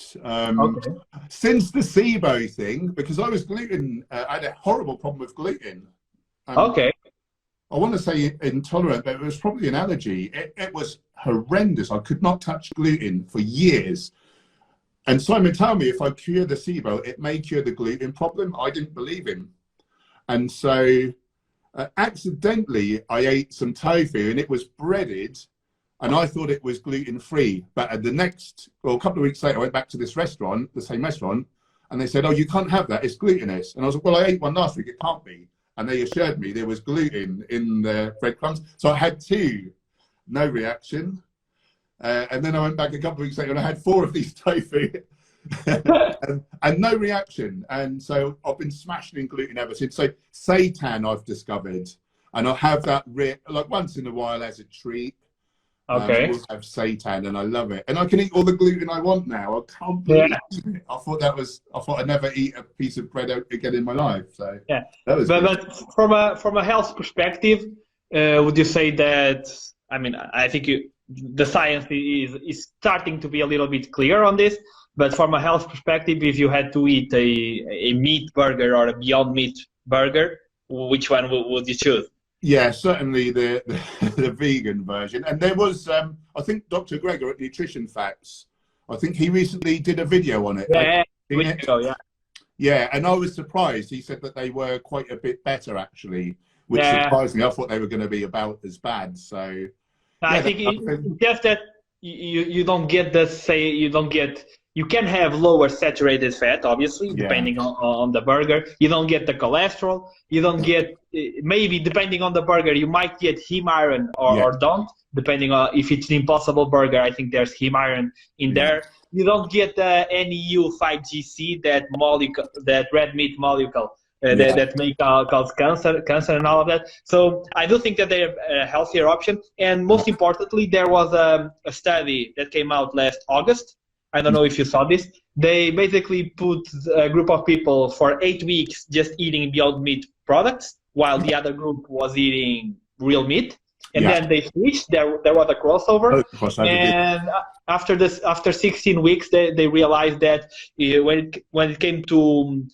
since the SIBO thing, because I was gluten. I had a horrible problem with gluten. I want to say intolerant, but it was probably an allergy. It was horrendous. I could not touch gluten for years. And Simon told me if I cure the SIBO, it may cure the gluten problem. I didn't believe him. And so accidentally, I ate some tofu and it was breaded, and I thought it was gluten-free. But at a couple of weeks later, I went back to this restaurant, the same restaurant, and they said, oh, you can't have that. It's glutinous. And I was like, well, I ate one last week. It can't be. And they assured me there was gluten in the breadcrumbs. So I had 2, no reaction. And then I went back a couple of weeks later and I had 4 of these tofu and no reaction. And so I've been smashing in gluten ever since. So seitan I've discovered, and I'll have that like once in a while as a treat. We'll have seitan and I love it. And I can eat all the gluten I want now. I can't believe it. I thought I'd never eat a piece of bread again in my life. So yeah. That was but from a health perspective, would you say that, I think the science is starting to be a little bit clear on this, but from a health perspective, if you had to eat a meat burger or a Beyond Meat burger, which one would you choose? Yeah, certainly the vegan version. And there was, I think Dr. Gregor at Nutrition Facts, I think he recently did a video on it. Yeah, and I was surprised. He said that they were quite a bit better, actually, which surprised me. I thought they were going to be about as bad. So I think it's just that you don't get you can have lower saturated fat, obviously, Yeah. depending on the burger. You don't get the cholesterol. You don't get, maybe depending on the burger, you might get heme iron or don't, depending on if it's an Impossible Burger. I think there's heme iron in there. You don't get the NEU5GC, that red meat molecule that may cause cancer and all of that. So I do think that they're a healthier option. And most importantly, there was a study that came out last August. I don't know if you saw this. They basically put a group of people for 8 weeks just eating Beyond Meat products, while the other group was eating real meat. And then they switched. There was a crossover. And after 16 weeks, they realized that when it came to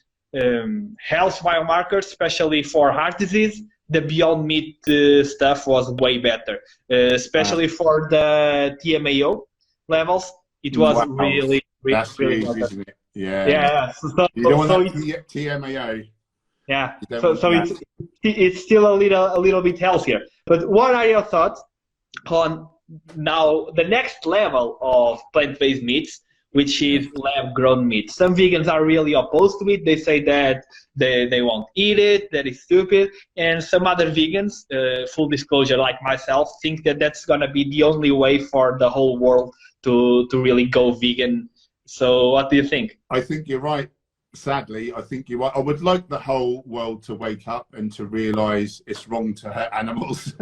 health biomarkers, especially for heart disease, the Beyond Meat stuff was way better, especially for the TMAO levels. It was really huge, better. isn't it? Yeah. Yeah. You don't want that TMAO. Yeah. So it's still a little bit healthier. But what are your thoughts on now the next level of plant-based meats, which is lab-grown meat? Some vegans are really opposed to it. They say that they won't eat it, that it's stupid. And some other vegans, full disclosure, like myself, think that that's going to be the only way for the whole world to really go vegan. So what do you think? I think you're right. Sadly, I think you're right. I would like the whole world to wake up and to realise it's wrong to hurt animals.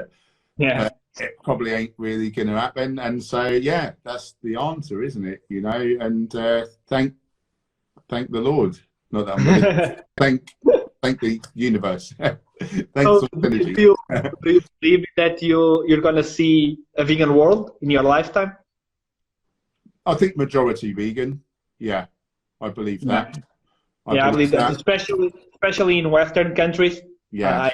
Yeah. It probably ain't really going to happen. And so, yeah, that's the answer, isn't it? You know, and thank the Lord. Not that I'm really, thank the universe. Thanks for energy. Do you believe that you're going to see a vegan world in your lifetime? I think majority vegan. Yeah, I believe that. I believe that, especially in Western countries. Yeah.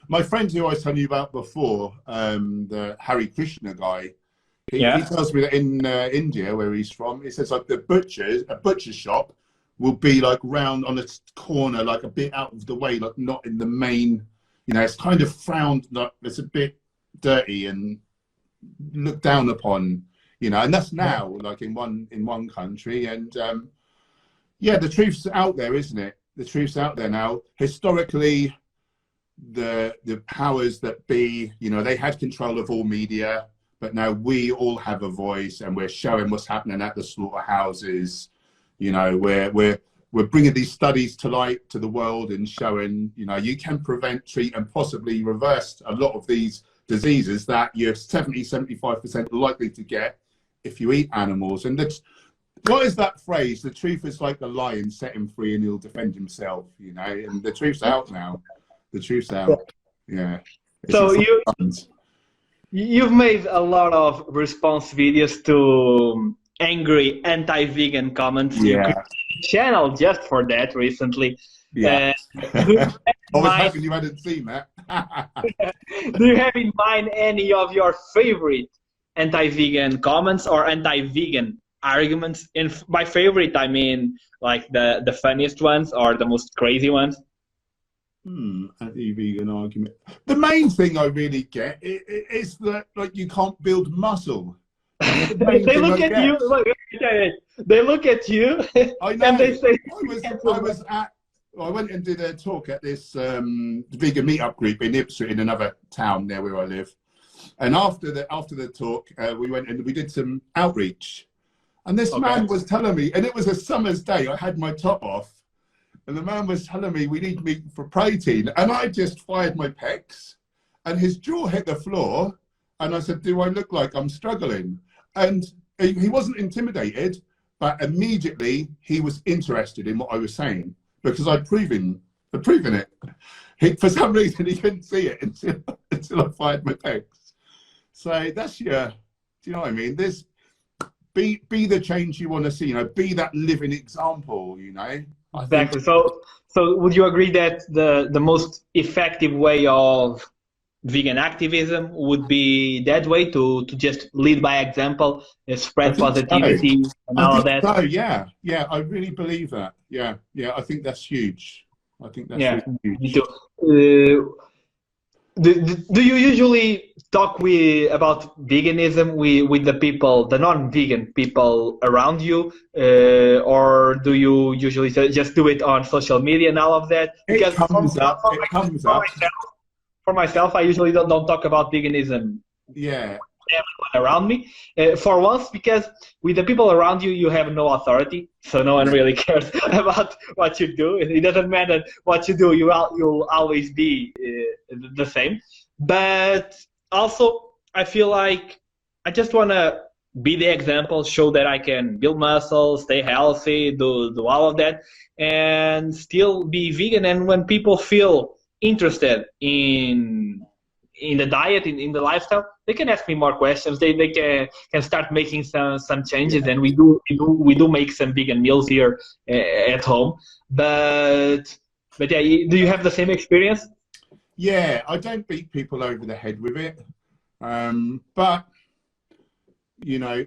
My friend who I was telling you about before, the Hare Krishna guy, he tells me that in India, where he's from, he says like a butcher shop will be like round on a corner, like a bit out of the way, like not in the main, you know, it's kind of frowned, like it's a bit dirty and looked down upon, you know, and that's now like in one country. And yeah, the truth's out there, isn't it? The truth's out there now. Historically, the powers that be, you know, they had control of all media, but now we all have a voice, and we're showing what's happening at the slaughterhouses. You know, we're bringing these studies to light to the world and showing, you know, you can prevent, treat, and possibly reverse a lot of these diseases that you're 70-75% likely to get if you eat animals. And that's, what is that phrase? The truth is like a lion, set him free and he'll defend himself, you know, and the truth's out now. The truth's out. Yeah. So you've made a lot of response videos to angry anti-vegan comments. Yeah. You could channel just for that recently. Yeah. I was hoping you hadn't seen that. Do you have in mind any of your favorite anti-vegan comments or anti-vegan arguments? And by favorite, I mean like the funniest ones or the most crazy ones. Anti-vegan argument. The main thing I really get is that like you can't build muscle. They look at you. They look at you. I know. And they say, I went and did a talk at this vegan meetup group in Ipswich, in another town near where I live. And after the talk, we went and we did some outreach. And this man was telling me, and it was a summer's day, I had my top off, and the man was telling me we need meat for protein. And I just fired my pecs, and his jaw hit the floor. And I said, do I look like I'm struggling? And he wasn't intimidated, but immediately he was interested in what I was saying, because I'd proven it. For some reason, he couldn't see it until I fired my pecs. So that's do you know what I mean? Be the change you want to see, you know, be that living example, you know. Exactly. So would you agree that the most effective way of vegan activism would be that way, to just lead by example, spread positivity and all of that? So, yeah, I really believe that. Yeah, I think that's huge. I think that's really huge. Me too. do you usually talk about veganism with the people, the non-vegan people around you, or do you usually just do it on social media and all of that? It Because comes up. It comes up. for myself, I usually don't talk about veganism Yeah. everyone around me. For once, because with the people around you, you have no authority, so no one really cares about what you do. It doesn't matter what you do; you'll always be the same. But also, I feel like I just want to be the example, show that I can build muscle, stay healthy, do all of that, and still be vegan. And when people feel interested in the diet, in the lifestyle, they can ask me more questions. They can start making some changes, and we do make some vegan meals here at home. But yeah, do you have the same experience? Yeah, I don't beat people over the head with it. But you know,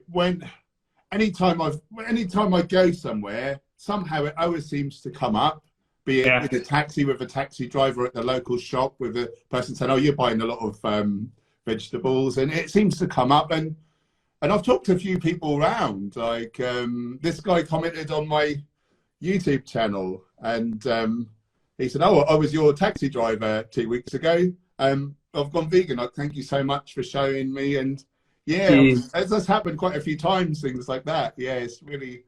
anytime I go somewhere, somehow it always seems to come up. Be it in a taxi with a taxi driver at the local shop with a person saying, "Oh, you're buying a lot of vegetables," and it seems to come up. And I've talked to a few people around. Like this guy commented on my YouTube channel, and he said, "Oh, I was your taxi driver 2 weeks ago. I've gone vegan. Thank you so much for showing me." And yeah, that's happened quite a few times. Things like that. Yeah, it's really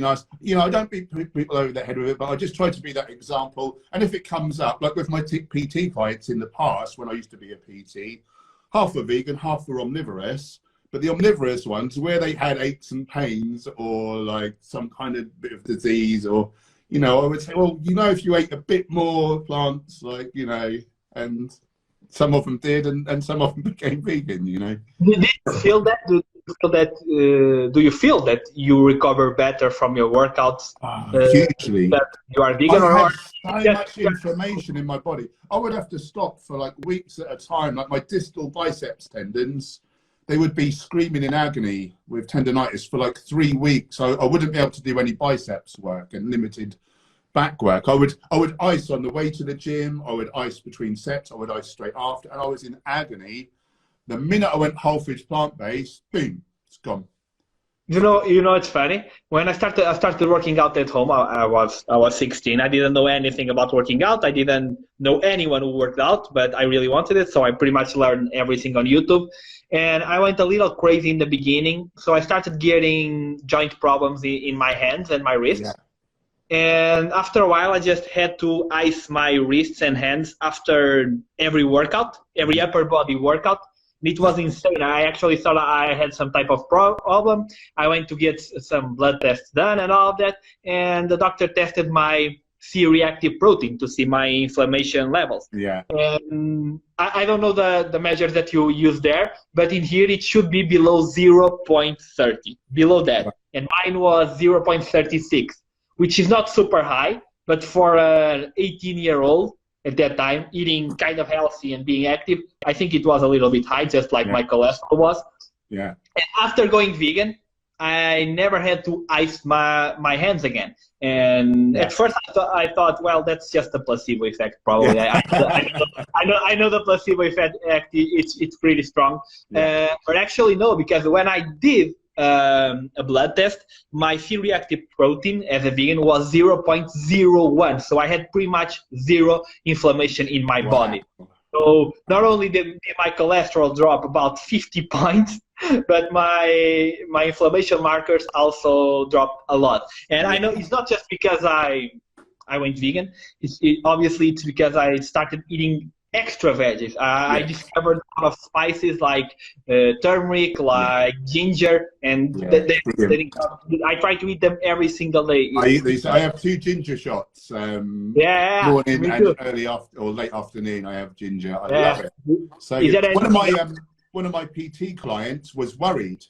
nice. You know, I don't beat people over the head with it, but I just try to be that example. And if it comes up, like with my PT clients in the past, when I used to be a PT, half were vegan, half were omnivorous. But the omnivorous ones, where they had aches and pains or like some kind of bit of disease, or, you know, I would say, well, you know, if you ate a bit more plants, like, you know, and some of them did, and some of them became vegan, you know. Did you feel that? Do you feel that you recover better from your workouts? Hugely. That you are vegan, I or have so much inflammation in my body. I would have to stop for like weeks at a time. Like my distal biceps tendons, they would be screaming in agony with tendonitis for like 3 weeks. I wouldn't be able to do any biceps work and limited back work. I would ice on the way to the gym. I would ice between sets. I would ice straight after, and I was in agony. The minute I went whole foods plant-based, boom, it's gone. You know, it's funny. When I started working out at home. I was 16. I didn't know anything about working out. I didn't know anyone who worked out, but I really wanted it, so I pretty much learned everything on YouTube. And I went a little crazy in the beginning, so I started getting joint problems in my hands and my wrists. Yeah. And after a while, I just had to ice my wrists and hands after every workout, every upper body workout. It was insane. I actually thought I had some type of problem. I went to get some blood tests done and all of that, and the doctor tested my C-reactive protein to see my inflammation levels. Yeah. And I don't know the measures that you use there, but in here it should be below 0.30, below that. And mine was 0.36, which is not super high, but for an 18-year-old, at that time, eating kind of healthy and being active, I think it was a little bit high, just like my cholesterol was. Yeah. And after going vegan, I never had to ice my hands again. And at first I thought, well, that's just a placebo effect, probably. Yeah. I know the placebo effect. It's pretty strong. Yeah. But actually, no, because when I did a blood test, my C-reactive protein as a vegan was 0.01. So I had pretty much zero inflammation in my body. So not only did my cholesterol drop about 50 points, but my inflammation markers also dropped a lot. And I know it's not just because I went vegan. Obviously it's because I started eating extra veggies. I discovered a lot of spices like turmeric, like ginger, and I try to eat them every single day. I eat these. I have 2 ginger shots. Morning and early or late afternoon. I have ginger. I love it. So one of my PT clients was worried,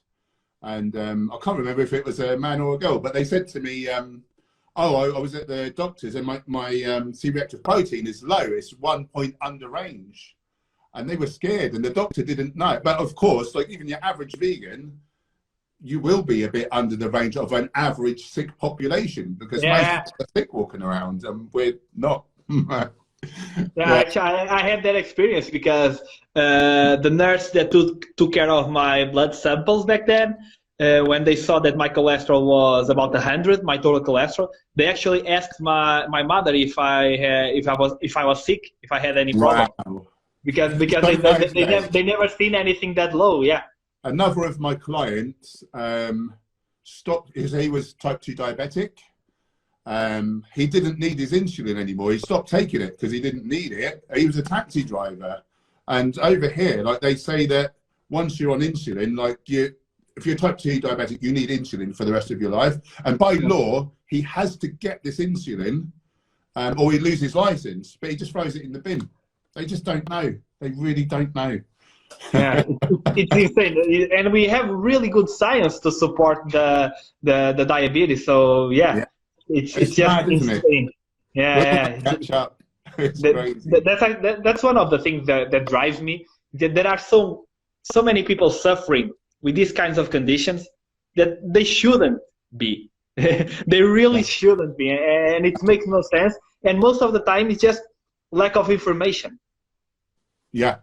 and I can't remember if it was a man or a girl, but they said to me, I was at the doctor's and my C-reactive protein is low. It's 1 point under range. And they were scared and the doctor didn't know. But of course, like even your average vegan, you will be a bit under the range of an average sick population because most people are sick walking around and we're not. Yeah, actually, I had that experience because the nurse that took care of my blood samples back then, when they saw that my cholesterol was about 100, my total cholesterol, they actually asked my mother if I was sick, if I had any problem, Wow. because they never seen anything that low. Yeah. Another of my clients stopped because he was type 2 diabetic. He didn't need his insulin anymore. He stopped taking it because he didn't need it. He was a taxi driver. And over here, like they say that once you're on insulin, like if you're type 2 diabetic, you need insulin for the rest of your life. And by law, he has to get this insulin or he loses his license, but he just throws it in the bin. They just don't know. They really don't know. Yeah, it's insane, and we have really good science to support the diabetes. So yeah. It's just mad, insane. Yeah, catch up. That's one of the things that drives me. That there are so many people suffering with these kinds of conditions that they shouldn't be. They really shouldn't be, and it makes no sense. And most of the time, it's just lack of information. Yeah,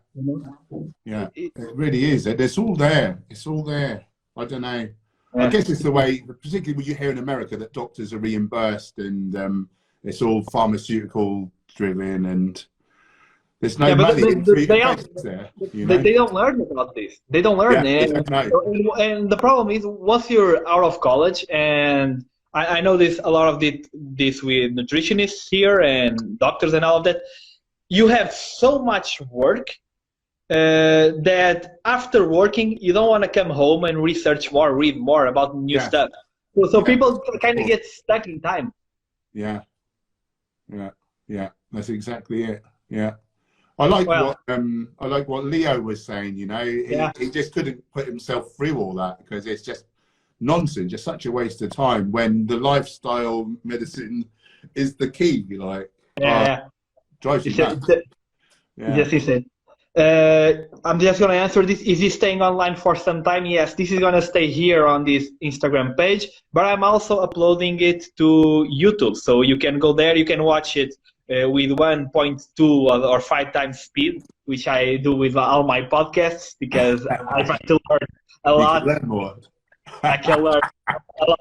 yeah, it really is. It's all there. It's all there. I don't know. I guess it's the way, particularly when you hear in America that doctors are reimbursed and it's all pharmaceutical driven and there's no money there. You know? They don't learn about this. They don't learn. And the problem is once you're out of college, and I know a lot of this with nutritionists here and doctors and all of that, you have so much work that after working, you don't want to come home and research more, read more about new stuff. So people kind of get stuck in time. Yeah. That's exactly it. Yeah. I like what Leo was saying. You know, he just couldn't put himself through all that because it's just nonsense, just such a waste of time. When the lifestyle medicine is the key, like drives you nuts. Yes, he said. I'm just going to answer this. Is he staying online for some time? Yes, this is going to stay here on this Instagram page, but I'm also uploading it to YouTube. So you can go there, you can watch it with 1.2 or 5 times speed, which I do with all my podcasts because I try to learn a lot. Learn more. I can learn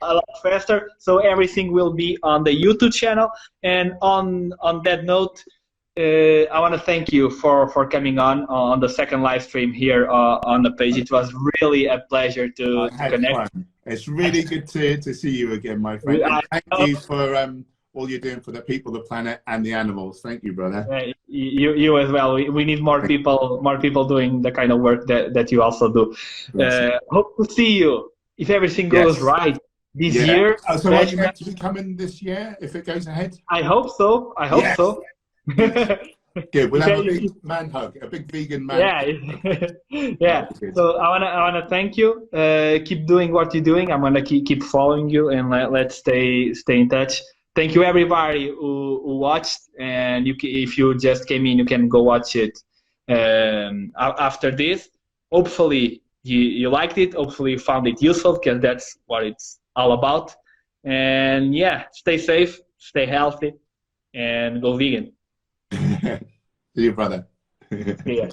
a lot faster. So everything will be on the YouTube channel. And on that note, I want to thank you for coming on the second live stream here on the page. It was really a pleasure to connect. Fun. It's really good to see you again, my friend. Thank you for all you're doing for the people, the planet, and the animals. Thank you, brother. You as well. We need more people doing the kind of work that you also do. Hope to see you if everything goes right this year. So are you meant to be coming this year if it goes ahead? I hope so. So. Good. We'll have a big man hug, a big vegan man hug. Yeah. So I wanna thank you. Keep doing what you're doing. I'm gonna keep following you, and let's stay in touch. Thank you everybody who watched, and if you just came in, you can go watch it after this. Hopefully you liked it. Hopefully you found it useful because that's what it's all about. And stay safe, stay healthy, and go vegan. See you, brother. Yeah.